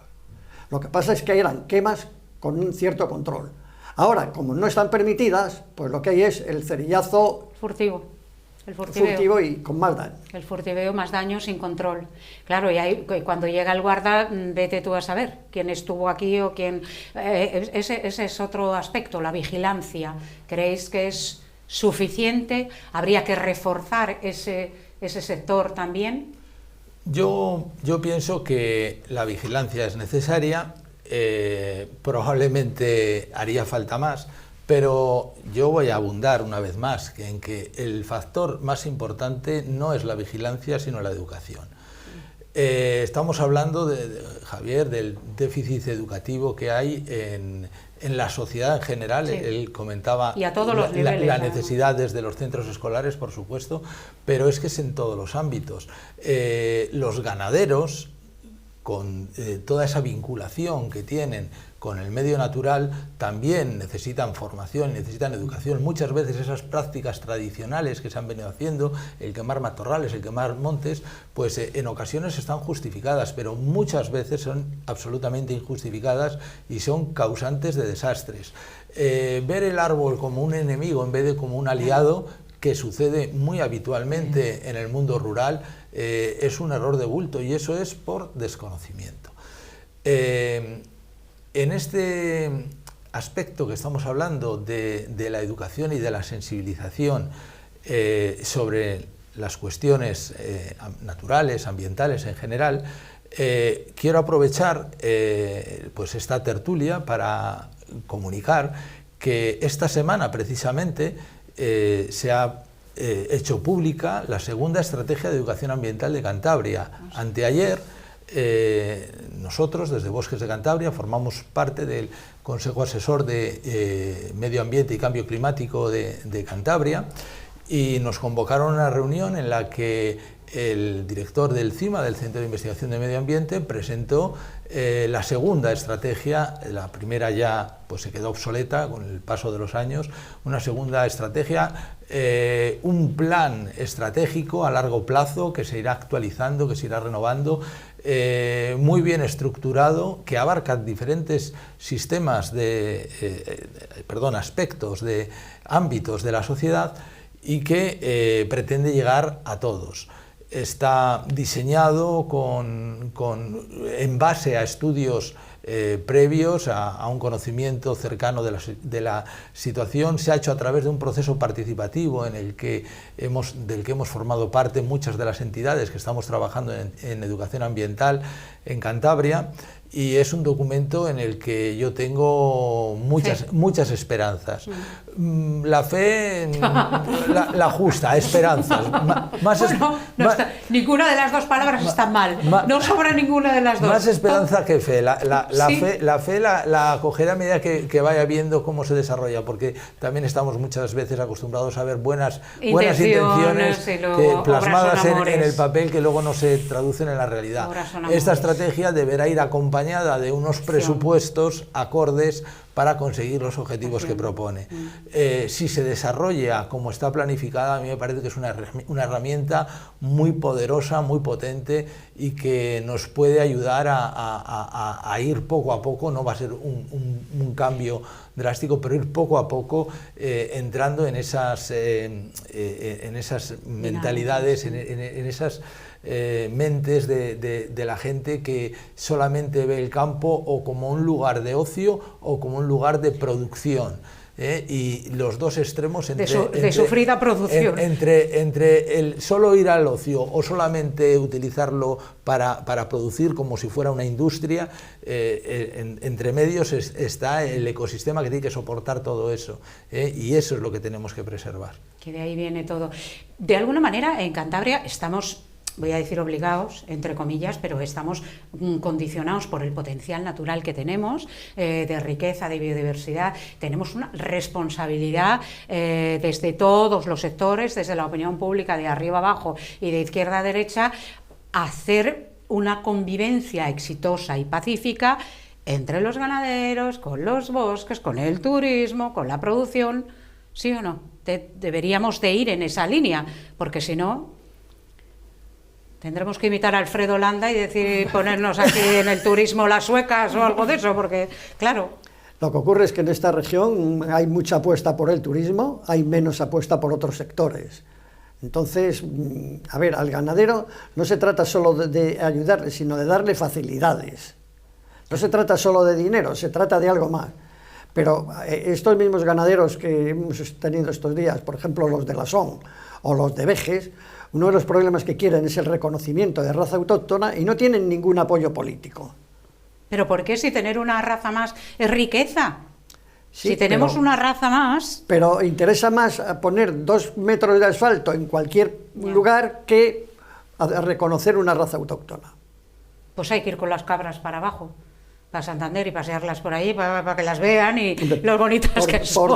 Lo que pasa es que eran quemas con un cierto control. Ahora, como no están permitidas, pues lo que hay es el cerillazo furtivo y con más daño. El furtiveo más daño sin control. Claro, y ahí, cuando llega el guarda, vete tú a saber quién estuvo aquí o quién... Ese es otro aspecto, la vigilancia. ¿Creéis que es suficiente? ¿Habría que reforzar ese sector también? Yo pienso que la vigilancia es necesaria, probablemente haría falta más, pero yo voy a abundar una vez más en que el factor más importante no es la vigilancia, sino la educación. Estamos hablando, Javier, del déficit educativo que hay en la sociedad en general. Sí. Él comentaba y a todos los niveles, la necesidad desde los centros escolares, por supuesto, pero es que es en todos los ámbitos. Los ganaderos, con toda esa vinculación que tienen con el medio natural, también necesitan formación, necesitan educación. Muchas veces esas prácticas tradicionales que se han venido haciendo, el quemar matorrales, el quemar montes, pues en ocasiones están justificadas, pero muchas veces son absolutamente injustificadas y son causantes de desastres. Ver el árbol como un enemigo en vez de como un aliado, que sucede muy habitualmente en el mundo rural, es un error de bulto, y eso es por desconocimiento. En este aspecto que estamos hablando de la educación y de la sensibilización sobre las cuestiones naturales, ambientales en general, quiero aprovechar pues esta tertulia para comunicar que esta semana precisamente se ha hecho pública la segunda estrategia de educación ambiental de Cantabria. Anteayer, nosotros desde Bosques de Cantabria formamos parte del Consejo Asesor de Medio Ambiente y Cambio Climático de Cantabria, y nos convocaron a una reunión en la que el director del CIMA, del Centro de Investigación de Medio Ambiente, presentó la segunda estrategia. La primera ya pues, se quedó obsoleta con el paso de los años. Una segunda estrategia, un plan estratégico a largo plazo que se irá actualizando, que se irá renovando, muy bien estructurado, que abarca diferentes sistemas aspectos de ámbitos de la sociedad y que pretende llegar a todos. Está diseñado en base a estudios previos, a un conocimiento cercano de la situación. Se ha hecho a través de un proceso participativo del que hemos formado parte muchas de las entidades que estamos trabajando en educación ambiental en Cantabria, y es un documento en el que yo tengo muchas esperanzas. La fe, la justa, esperanzas. Ninguna de las dos palabras está mal, no sobra ninguna de las dos. Más esperanza que fe. La fe la acogeré a medida que vaya viendo cómo se desarrolla, porque también estamos muchas veces acostumbrados a ver buenas intenciones plasmadas en el papel que luego no se traducen en la realidad. Esta estrategia deberá ir acompañada de unos presupuestos acordes para conseguir los objetivos que propone. Si se desarrolla como está planificada, a mí me parece que es una herramienta muy poderosa, muy potente, y que nos puede ayudar a ir poco a poco. No va a ser un cambio drástico, pero ir poco a poco entrando en esas mentalidades, en esas mentes de la gente que solamente ve el campo o como un lugar de ocio o como un lugar de producción. Y los dos extremos de sufrida producción entre el solo ir al ocio o solamente utilizarlo para producir como si fuera una industria, entre medios está el ecosistema que tiene que soportar todo eso, y eso es lo que tenemos que preservar. Que de ahí viene todo. De alguna manera en Cantabria estamos, voy a decir obligados, entre comillas, pero estamos condicionados por el potencial natural que tenemos, de riqueza, de biodiversidad. Tenemos una responsabilidad desde todos los sectores, desde la opinión pública, de arriba abajo y de izquierda a derecha, hacer una convivencia exitosa y pacífica entre los ganaderos, con los bosques, con el turismo, con la producción. ¿Sí o no? Deberíamos de ir en esa línea, porque si no tendremos que imitar a Alfredo Landa y decir, ponernos aquí en el turismo las suecas o algo de eso, porque, claro. Lo que ocurre es que en esta región hay mucha apuesta por el turismo, hay menos apuesta por otros sectores. Entonces, a ver, al ganadero no se trata solo de ayudarle, sino de darle facilidades. No se trata solo de dinero, se trata de algo más. Pero estos mismos ganaderos que hemos tenido estos días, por ejemplo los de la Son o los de Vejes, uno de los problemas que quieren es el reconocimiento de raza autóctona y no tienen ningún apoyo político. ¿Pero por qué si tener una raza más es riqueza? Sí, si tenemos una raza más... Pero interesa más poner 2 metros de asfalto en cualquier lugar que reconocer una raza autóctona. Pues hay que ir con las cabras para abajo, para Santander, y pasearlas por ahí para que las vean y lo bonitas que son.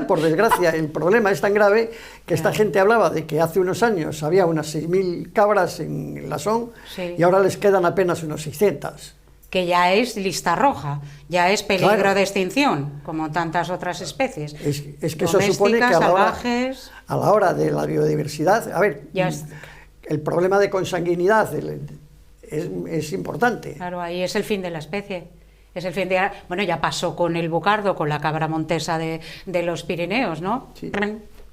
Por desgracia, el problema es tan grave que esta gente hablaba de que hace unos años había unas 6.000 cabras en la Son, sí, y ahora les quedan apenas unos 600. Que ya es lista roja, ya es peligro de extinción, como tantas otras especies. Es que eso supone que a la hora de la biodiversidad, a ver, el problema de consanguinidad es importante. Claro, ahí es el fin de la especie. Es el fin de... Bueno, ya pasó con el bucardo, con la cabra montesa de los Pirineos, ¿no? Sí.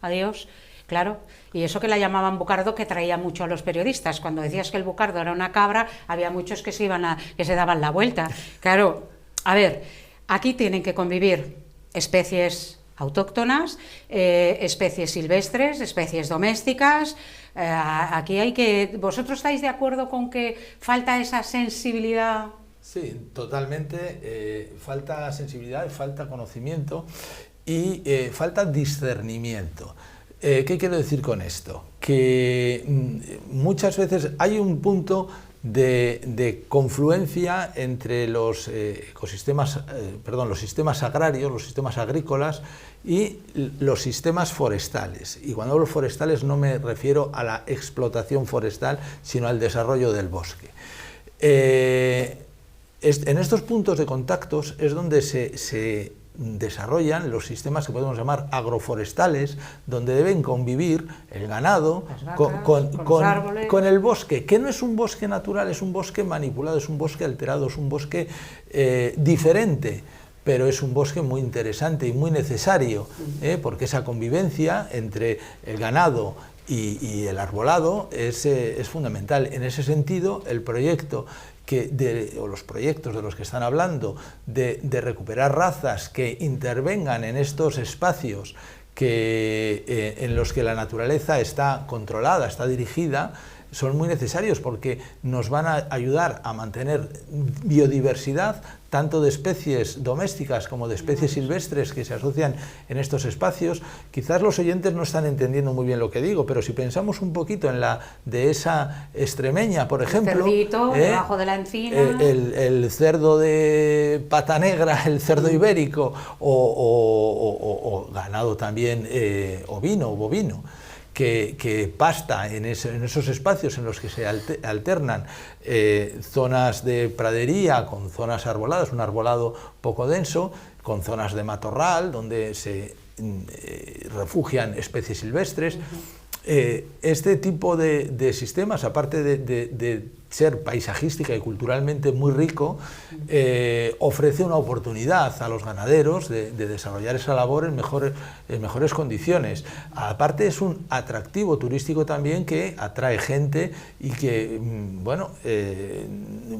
Adiós. Claro, y eso que la llamaban bucardo, que traía mucho a los periodistas. Cuando decías que el bucardo era una cabra, había muchos que se daban la vuelta. Claro, a ver, aquí tienen que convivir especies autóctonas, especies silvestres, especies domésticas. Aquí hay que... ¿Vosotros estáis de acuerdo con que falta esa sensibilidad? Sí, totalmente. Falta sensibilidad, falta conocimiento y falta discernimiento. ¿Qué quiero decir con esto? Que muchas veces hay un punto de confluencia entre los sistemas agrarios, los sistemas agrícolas y los sistemas forestales. Y cuando hablo forestales no me refiero a la explotación forestal, sino al desarrollo del bosque. En estos puntos de contactos es donde se desarrollan los sistemas que podemos llamar agroforestales, donde deben convivir el ganado con el bosque, que no es un bosque natural, es un bosque manipulado, es un bosque alterado, es un bosque diferente, pero es un bosque muy interesante y muy necesario, porque esa convivencia entre el ganado y el arbolado es fundamental. En ese sentido, el proyecto o los proyectos de los que están hablando, de recuperar razas que intervengan en estos espacios en los que la naturaleza está controlada, está dirigida, son muy necesarios porque nos van a ayudar a mantener biodiversidad, tanto de especies domésticas como de especies silvestres que se asocian en estos espacios. Quizás los oyentes no están entendiendo muy bien lo que digo, pero si pensamos un poquito en la dehesa extremeña, por ejemplo, el cerdito debajo de la encina, el cerdo de pata negra, el cerdo ibérico o ganado también ovino o bovino, que pasta en esos espacios en los que se alternan zonas de pradería con zonas arboladas, un arbolado poco denso, con zonas de matorral donde se refugian especies silvestres. Este tipo de sistemas, aparte de ser paisajística y culturalmente muy rico, ofrece una oportunidad a los ganaderos de desarrollar esa labor en mejores condiciones. Aparte es un atractivo turístico también que atrae gente y que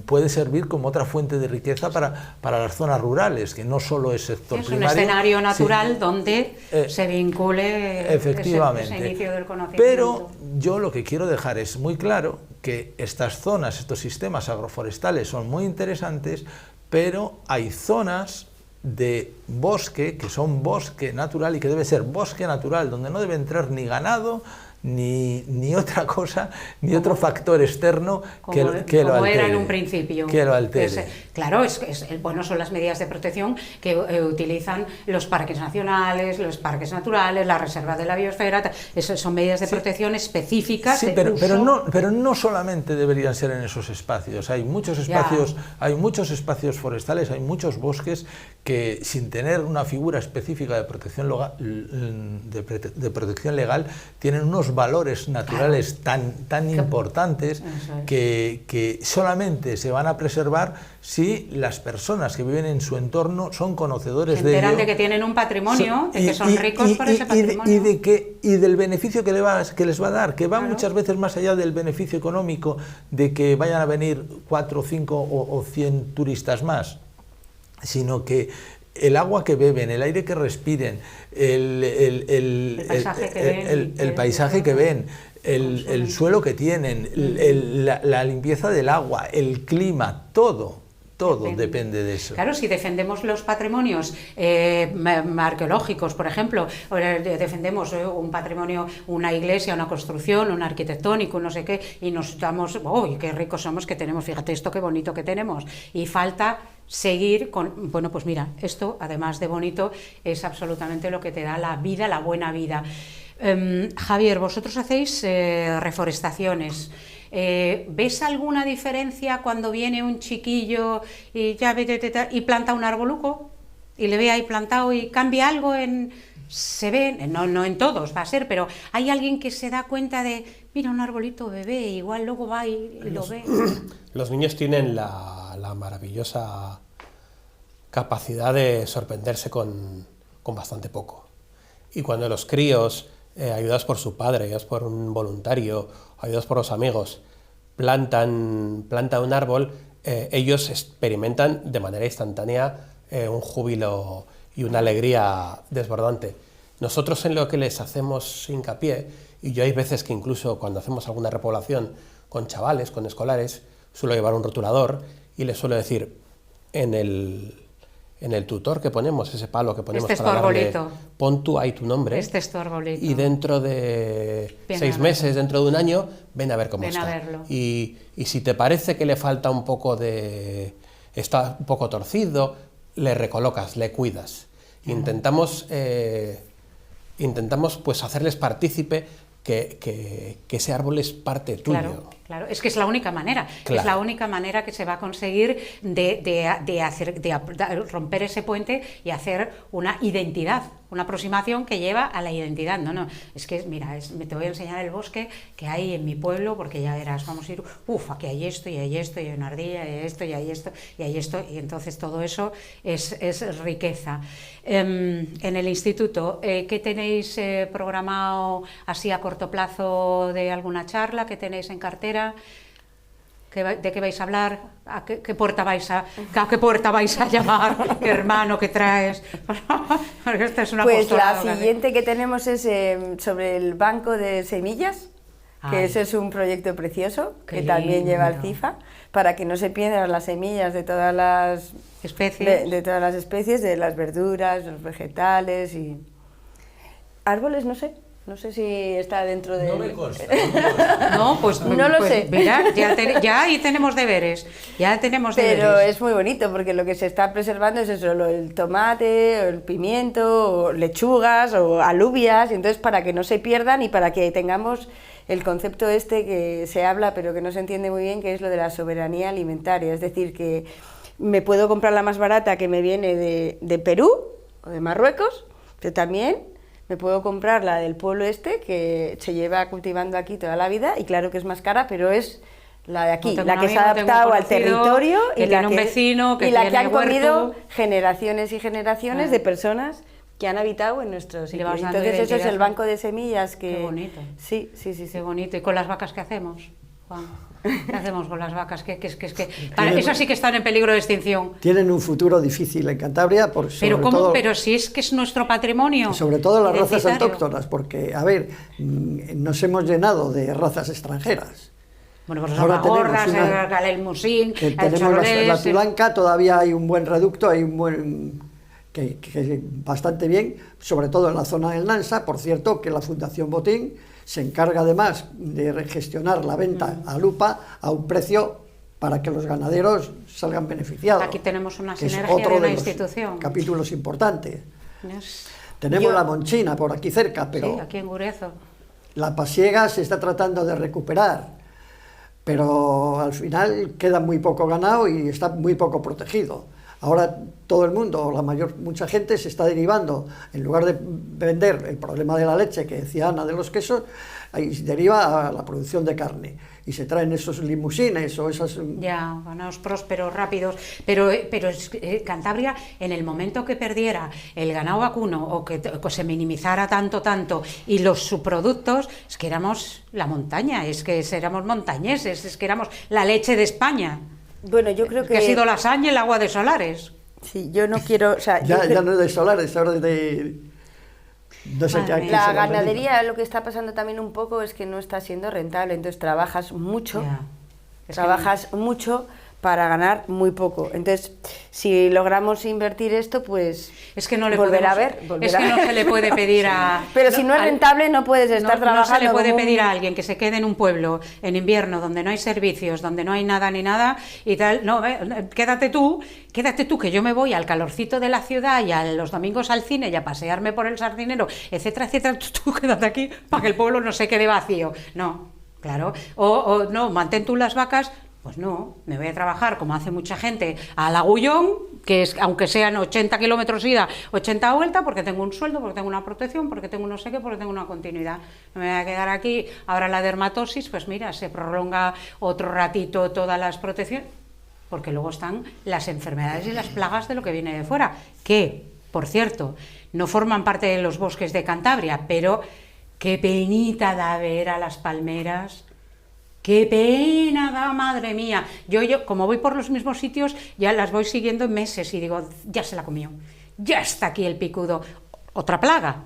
puede servir como otra fuente de riqueza para las zonas rurales, que no solo es sector primario. Es un escenario natural donde se vincule efectivamente. Ese inicio del conocimiento. Pero yo lo que quiero dejar es muy claro que estas zonas, estos sistemas agroforestales son muy interesantes, pero hay zonas de bosque que son bosque natural y que debe ser bosque natural, donde no debe entrar ni ganado, ni otra cosa, ni otro factor externo que lo altere. Como era en un principio. Que lo altere. Claro, bueno, son las medidas de protección que utilizan los parques nacionales, los parques naturales, la reserva de la biosfera. Son medidas de protección específicas. Sí, pero no solamente deberían ser en esos espacios. Hay muchos espacios forestales, hay muchos bosques que, sin tener una figura específica de protección legal, tienen unos valores naturales tan importantes que solamente se van a preservar si las personas que viven en su entorno son conocedores de ello. Se enteran de que tienen un patrimonio, de que son ricos por ese patrimonio. Y del beneficio que les va a dar, que va muchas veces más allá del beneficio económico de que vayan a venir 4, 5 o 100 turistas más, sino que el agua que beben, el aire que respiren, el paisaje que ven, el suelo que tienen, la limpieza del agua, el clima, todo depende de eso. Claro, si defendemos los patrimonios arqueológicos, por ejemplo, o defendemos un patrimonio, una iglesia, una construcción, un arquitectónico, no sé qué, y nos damos, ¡uy, qué ricos somos que tenemos! Fíjate esto, qué bonito que tenemos. Y falta seguir con, bueno, pues mira, esto, además de bonito, es absolutamente lo que te da la vida, la buena vida. Javier, vosotros hacéis reforestaciones. ¿Ves alguna diferencia cuando viene un chiquillo y planta un arboluco y le ve ahí plantado y cambia algo se ve, no en todos va a ser, pero hay alguien que se da cuenta de, mira, un arbolito bebé, igual luego va y lo ve? Los niños tienen la maravillosa capacidad de sorprenderse con bastante poco. Y cuando los críos, ayudados por su padre, ayudados por un voluntario, ayudados por los amigos, plantan un árbol, ellos experimentan de manera instantánea un júbilo y una alegría desbordante. Nosotros en lo que les hacemos hincapié, y yo hay veces que incluso cuando hacemos alguna repoblación con chavales, con escolares, suelo llevar un rotulador y les suelo decir, en en el tutor que ponemos, ese palo que ponemos Este es para tu darle, arbolito. pon tú ahí tu nombre. Este es tu arbolito. Y dentro de Ven 6 a meses, dentro de un año, ven a ver cómo Ven a está. verlo. Y si te parece que le falta un poco está un poco torcido, le recolocas, le cuidas. Intentamos pues hacerles partícipe que ese árbol es parte tuyo. Claro, claro, es que es la única manera, Claro. es la única manera que se va a conseguir de romper ese puente y hacer una identidad, una aproximación que lleva a la identidad. No, es que, mira, te voy a enseñar el bosque que hay en mi pueblo, porque ya verás, vamos a ir, aquí hay esto, y hay esto, y hay una ardilla, y hay esto, y hay esto, y hay esto, y entonces todo eso es riqueza. En el instituto, ¿qué tenéis programado así a corto plazo de alguna charla que tenéis en cartera? ¿De qué vais a hablar? ¿A qué puerta vais a llamar? ¿Qué hermano que traes? Porque esta es una Pues la posturada, siguiente que tenemos es sobre el banco de semillas, que ese es un proyecto precioso, Qué que también lleva el lindo. CIFA, para que no se pierdan las semillas de todas las especies. de todas las especies, de las verduras, los vegetales y árboles, no sé si está dentro de... No me consta. No, pues No lo sé. Mira, ya ahí tenemos deberes. Pero es muy bonito porque lo que se está preservando es eso, el tomate, o el pimiento, o lechugas o alubias, y entonces para que no se pierdan y para que tengamos el concepto este que se habla pero que no se entiende muy bien, que es lo de la soberanía alimentaria, es decir, que me puedo comprar la más barata que me viene de Perú o de Marruecos, pero también me puedo comprar la del pueblo este, que se lleva cultivando aquí toda la vida, y claro que es más cara, pero es la de aquí, No tengo la un que se ha amigo, tengo adaptado un al conocido territorio que y la tiene un vecino que y la tiene que han comido huerto. generaciones y generaciones de personas que han habitado en nuestro Le sitio. vas dando Entonces eso es identidad. el banco de semillas que... Qué bonito. Sí. Qué bonito. ¿Y con las vacas qué hacemos, Juan? ¿Qué hacemos con las vacas? Tienen- Esas sí que están en peligro de extinción. Tienen un futuro difícil en Cantabria, Pero si es que es nuestro patrimonio. sobre todo las razas identitario. autóctonas, porque, a ver, nos hemos llenado de razas extranjeras. Bueno, pues son Ahora las tenemos gordas, una- el musín, Que el tenemos charolés, la tulanca, todavía hay un buen reducto, hay un buen... Que bastante bien, sobre todo en la zona del Nansa. Por cierto, que la Fundación Botín se encarga además de gestionar la venta a lupa a un precio para que los ganaderos salgan beneficiados. Aquí tenemos una que es sinergia otro de una los institución. capítulos importantes. Es- Tenemos Yo- la Monchina por aquí cerca, pero Sí, aquí en Gurezo. la pasiega se está tratando de recuperar, pero al final queda muy poco ganado y está muy poco protegido. Ahora todo el mundo, mucha gente se está derivando, en lugar de vender el problema de la leche, que decía Ana, de los quesos, ahí se deriva a la producción de carne. Y se traen esos limusines o esas... Ya, ganados prósperos, rápidos, pero Cantabria, en el momento que perdiera el ganado vacuno o que se minimizara tanto y los subproductos, es que éramos la montaña, es que éramos montañeses, es que éramos la leche de España, Bueno, yo creo que ha sido la saña y el agua de Solares. Sí, yo no quiero... O sea, yo Ya, creo- ya no es de solares, ahora es de... No sé Madre qué aquí mía. La se lo ganadería, lo que está pasando también un poco es que no está siendo rentable, entonces trabajas mucho, Ya. Es que trabajas mucho para ganar muy poco. Entonces, si logramos invertir esto, pues Es que no le volver a podemos- ver. volver es a que no ver. se le puede pedir a... Pero si no es rentable, no puedes estar trabajando. No se le puede como un- pedir a alguien que se quede en un pueblo en invierno donde no hay servicios, donde no hay nada ni nada y tal. No, quédate tú, que yo me voy al calorcito de la ciudad y a los domingos al cine y a pasearme por el Sardinero, etcétera, etcétera. Tú quédate aquí para que el pueblo no se quede vacío. No, claro. O no, mantén tú las vacas. Pues no, me voy a trabajar, como hace mucha gente, al Agullón, que es, aunque sean 80 kilómetros ida, 80 vuelta, porque tengo un sueldo, porque tengo una protección, porque tengo no sé qué, porque tengo una continuidad. No me voy a quedar aquí. Ahora la dermatosis, pues mira, se prolonga otro ratito todas las protecciones, porque luego están las enfermedades y las plagas de lo que viene de fuera, que, por cierto, no forman parte de los bosques de Cantabria, pero qué penita da ver a las palmeras. ¡Qué pena da, madre mía! Yo, como voy por los mismos sitios, ya las voy siguiendo en meses y digo, ya se la comió, ya está aquí el picudo. Otra plaga,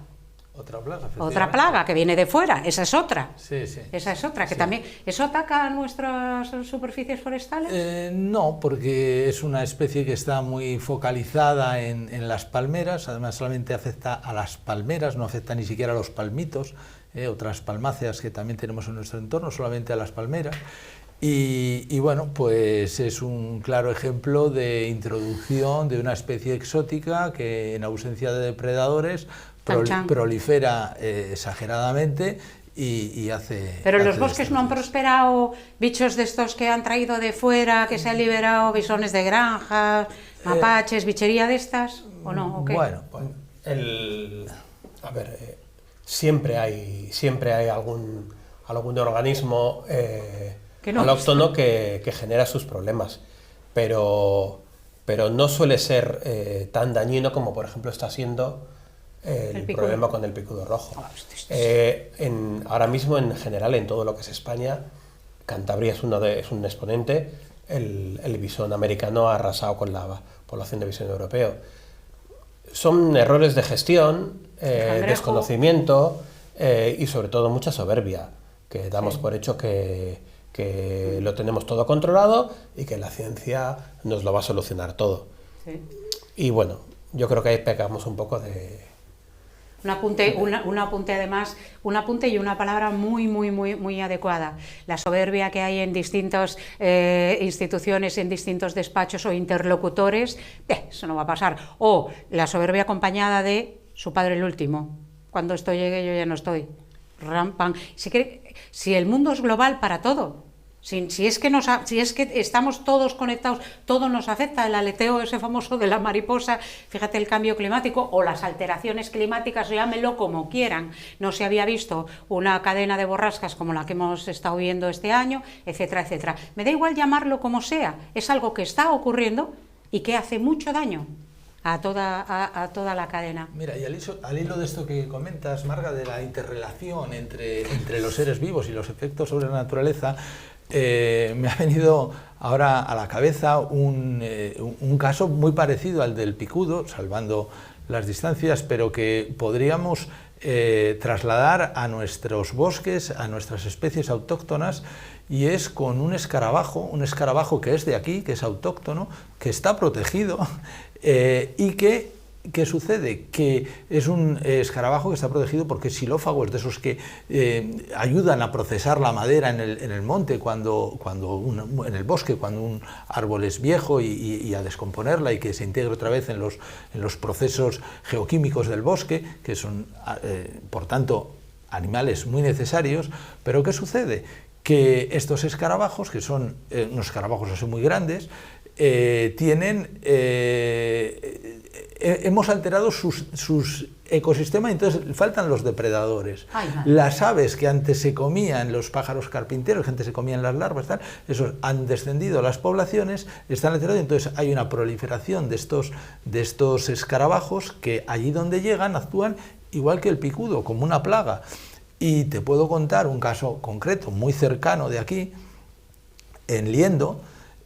Otra plaga, Otra plaga que viene de fuera, esa es otra. Sí, sí. Esa es otra, que Sí. también... ¿Eso ataca a nuestras superficies forestales? No, porque es una especie que está muy focalizada en las palmeras, además solamente afecta a las palmeras, no afecta ni siquiera a los palmitos, otras palmáceas que también tenemos en nuestro entorno, solamente a las palmeras. Y bueno, pues es un claro ejemplo de introducción de una especie exótica que en ausencia de depredadores prolifera exageradamente y hace... Pero en los hace bosques no han destrozos. prosperado bichos de estos que han traído de fuera, que se han liberado, bisones de granja, mapaches, bichería de estas, ¿o no? ¿O qué? Bueno, A ver, siempre hay algún organismo Que no. alóctono que genera sus problemas, pero no suele ser tan dañino como, por ejemplo, está siendo el picudo. problema con el picudo rojo. Ahora mismo, en general, en todo lo que es España, Cantabria es un exponente. El bisón americano ha arrasado con la población de bisón europeo. Son errores de gestión, desconocimiento y sobre todo mucha soberbia, que damos por hecho que lo tenemos todo controlado y que la ciencia nos lo va a solucionar todo. Sí. Y bueno, yo creo que ahí pecamos un poco de... Un apunte además, un apunte y una palabra muy adecuada. La soberbia que hay en distintas instituciones, en distintos despachos o interlocutores, eso no va a pasar. O la soberbia acompañada de su padre el último. Cuando esto llegue yo ya no estoy. Ram, pam. Si el mundo es global para todo. Si es que estamos todos conectados, todo nos afecta, el aleteo ese famoso de la mariposa, fíjate el cambio climático o las alteraciones climáticas, llámenlo como quieran, no se había visto una cadena de borrascas como la que hemos estado viendo este año, etcétera, etcétera. Me da igual llamarlo como sea, es algo que está ocurriendo y que hace mucho daño a toda la cadena. Mira, y al hilo de esto que comentas, Marga, de la interrelación entre los seres vivos y los efectos sobre la naturaleza, me ha venido ahora a la cabeza un caso muy parecido al del picudo, salvando las distancias, pero que podríamos trasladar a nuestros bosques, a nuestras especies autóctonas, y es con un escarabajo que es de aquí, que es autóctono, que está protegido y que ¿qué sucede? Que es un escarabajo que está protegido porque es xilófago, es de esos que ayudan a procesar la madera en el monte, en el bosque, cuando un árbol es viejo y a descomponerla y que se integre otra vez en los procesos geoquímicos del bosque, que son, por tanto, animales muy necesarios. Pero ¿qué sucede? Que estos escarabajos, que son unos escarabajos así muy grandes, hemos alterado sus ecosistemas, entonces faltan los depredadores. Las aves que antes se comían, los pájaros carpinteros que antes se comían las larvas, esos han descendido las poblaciones, están alterados, y entonces hay una proliferación de estos escarabajos que allí donde llegan actúan igual que el picudo, como una plaga. Y te puedo contar un caso concreto, muy cercano de aquí, en Liendo.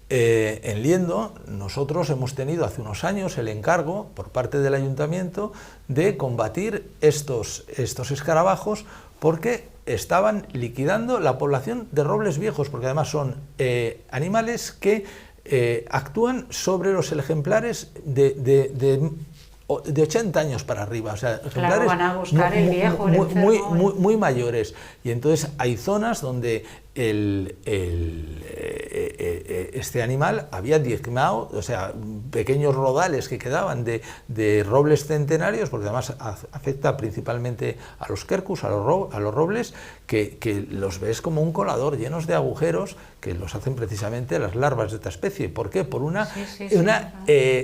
En Liendo nosotros hemos tenido hace unos años el encargo por parte del ayuntamiento de combatir estos escarabajos porque estaban liquidando la población de robles viejos, porque además son animales que actúan sobre los ejemplares de 80 años para arriba, o sea, ejemplares van a buscar el viejo, el enfermo, muy mayores, y entonces hay zonas donde este animal había diezmado, o sea, pequeños rodales que quedaban de robles centenarios, porque además afecta principalmente a los quercus, a los robles, que los ves como un colador, llenos de agujeros que los hacen precisamente las larvas de esta especie. ¿Por qué? Por una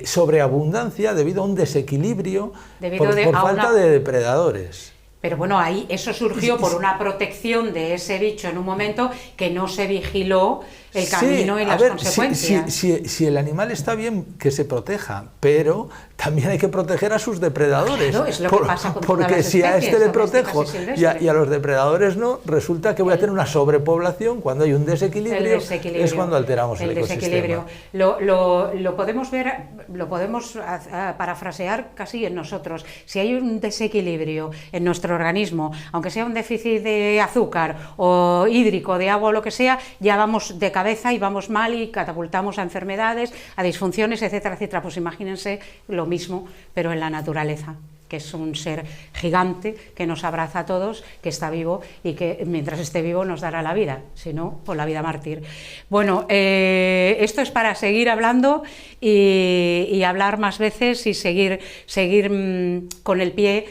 sobreabundancia debido a un desequilibrio por falta de depredadores. Pero bueno, ahí eso surgió por una protección de ese bicho en un momento que no se vigiló el camino y las consecuencias. Si el animal está bien, que se proteja, pero también hay que proteger a sus depredadores. Claro, es lo que pasa con todas porque las si a especies, este le protejo domésticas y a los depredadores no, resulta que voy a tener una sobrepoblación. Cuando hay un desequilibrio, es cuando alteramos el ecosistema. Lo podemos ver, lo podemos parafrasear casi en nosotros. Si hay un desequilibrio en nuestro organismo, aunque sea un déficit de azúcar o hídrico, de agua o lo que sea, ya vamos de cabeza y vamos mal y catapultamos a enfermedades, a disfunciones, etcétera, etcétera. Pues imagínense lo mismo, pero en la naturaleza, que es un ser gigante que nos abraza a todos, que está vivo y que mientras esté vivo nos dará la vida, si no, pues la vida mártir. Bueno, esto es para seguir hablando y hablar más veces y seguir con el pie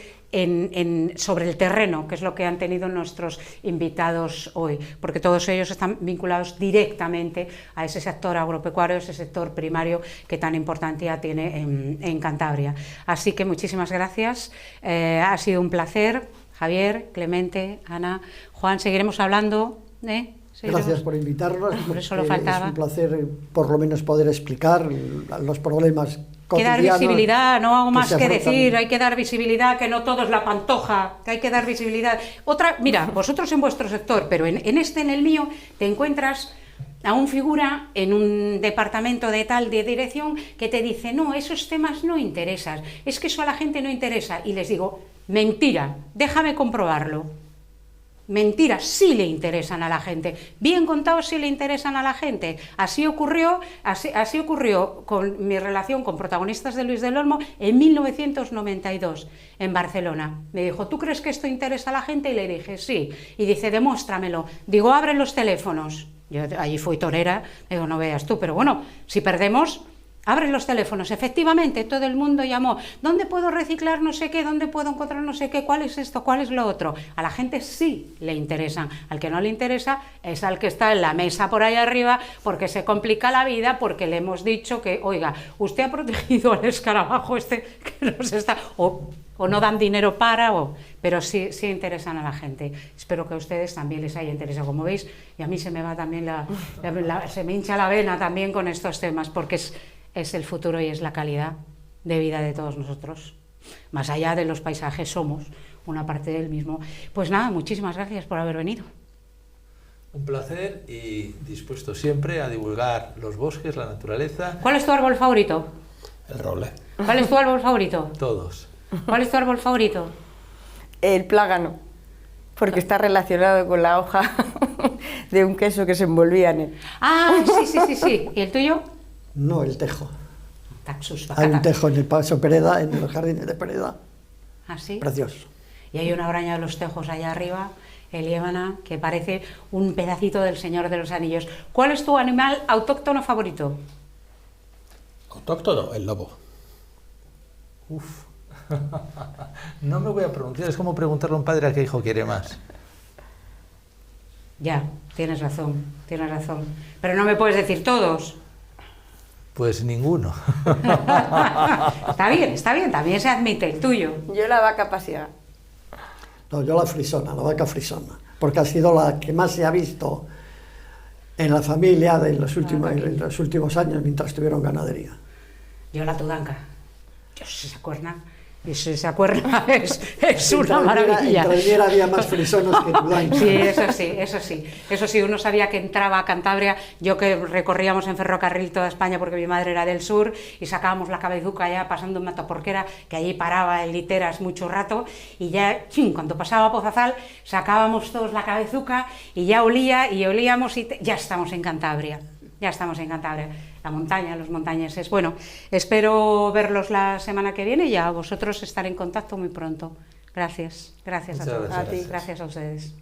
sobre el terreno, que es lo que han tenido nuestros invitados hoy, porque todos ellos están vinculados directamente a ese sector agropecuario, ese sector primario que tan importancia tiene en Cantabria. Así que muchísimas gracias, ha sido un placer, Javier, Clemente, Ana, Juan, seguiremos hablando, Gracias por invitarnos. Por eso lo faltaba. Es un placer, por lo menos, poder explicar los problemas cotidianos. Hay que dar visibilidad, no hago más que decir, hay que dar visibilidad, que no todo es la pantoja, que hay que dar visibilidad. Mira, vosotros en vuestro sector, pero en el mío, te encuentras a un figura en un departamento de tal de dirección que te dice, no, esos temas no interesan, es que eso a la gente no interesa. Y les digo, mentira, déjame comprobarlo. Mentiras sí le interesan a la gente, bien contados sí le interesan a la gente. Así ocurrió con mi relación con protagonistas de Luis del Olmo en 1992 en Barcelona. Me dijo, ¿tú crees que esto interesa a la gente? Y le dije, sí. Y dice, demuéstramelo. Digo, abre los teléfonos. Yo allí fui torera, digo, no veas tú, pero bueno, si perdemos, abre los teléfonos. Efectivamente, todo el mundo llamó, ¿dónde puedo reciclar no sé qué? ¿Dónde puedo encontrar no sé qué? ¿Cuál es esto? ¿Cuál es lo otro? A la gente sí le interesan, al que no le interesa es al que está en la mesa por ahí arriba, porque se complica la vida, porque le hemos dicho que, oiga, usted ha protegido al escarabajo este que nos está... O no dan dinero pero sí interesan a la gente. Espero que a ustedes también les haya interesado, como veis, y a mí se me va también se me hincha la vena también con estos temas, porque es el futuro y es la calidad de vida de todos nosotros. Más allá de los paisajes, somos una parte del mismo. Pues nada, muchísimas gracias por haber venido. Un placer y dispuesto siempre a divulgar los bosques, la naturaleza. ¿Cuál es tu árbol favorito? El roble. ¿Cuál es tu árbol favorito? Todos. ¿Cuál es tu árbol favorito? El plágano, porque está relacionado con la hoja de un queso que se envolvía en él. Ah, sí. ¿Y el tuyo? No, el tejo. Taxus Hay un bacata. tejo en el Paso Pereda, en los jardines de Pereda. ¿Ah, sí? Precioso. Y hay una braña de los tejos allá arriba, el Líbana, que parece un pedacito del Señor de los Anillos. ¿Cuál es tu animal autóctono favorito? Autóctono, el lobo. Uf. No me voy a pronunciar, es como preguntarle a un padre a qué hijo quiere más. Ya, tienes razón. Pero no me puedes decir todos. Pues ninguno. Está bien, también se admite el tuyo. Yo la vaca pasiega. No, yo la vaca frisona, porque ha sido la que más se ha visto en la familia en los últimos años mientras tuvieron ganadería. Yo la tudanca. Yo si se acuerda. Y si se acuerda es una maravilla. En Trayera había más frisonos que tudanca. Sí, eso sí, uno sabía que entraba a Cantabria, yo que recorríamos en ferrocarril toda España porque mi madre era del sur y sacábamos la cabezuca ya pasando en Mataporquera, que allí paraba en literas mucho rato, y ya, cuando pasaba Pozazal, sacábamos todos la cabezuca y ya olíamos y ya estamos en Cantabria. La montaña, los montañeses. Bueno, espero verlos la semana que viene y a vosotros estar en contacto muy pronto. Gracias a todos. Muchas gracias. Gracias a ustedes.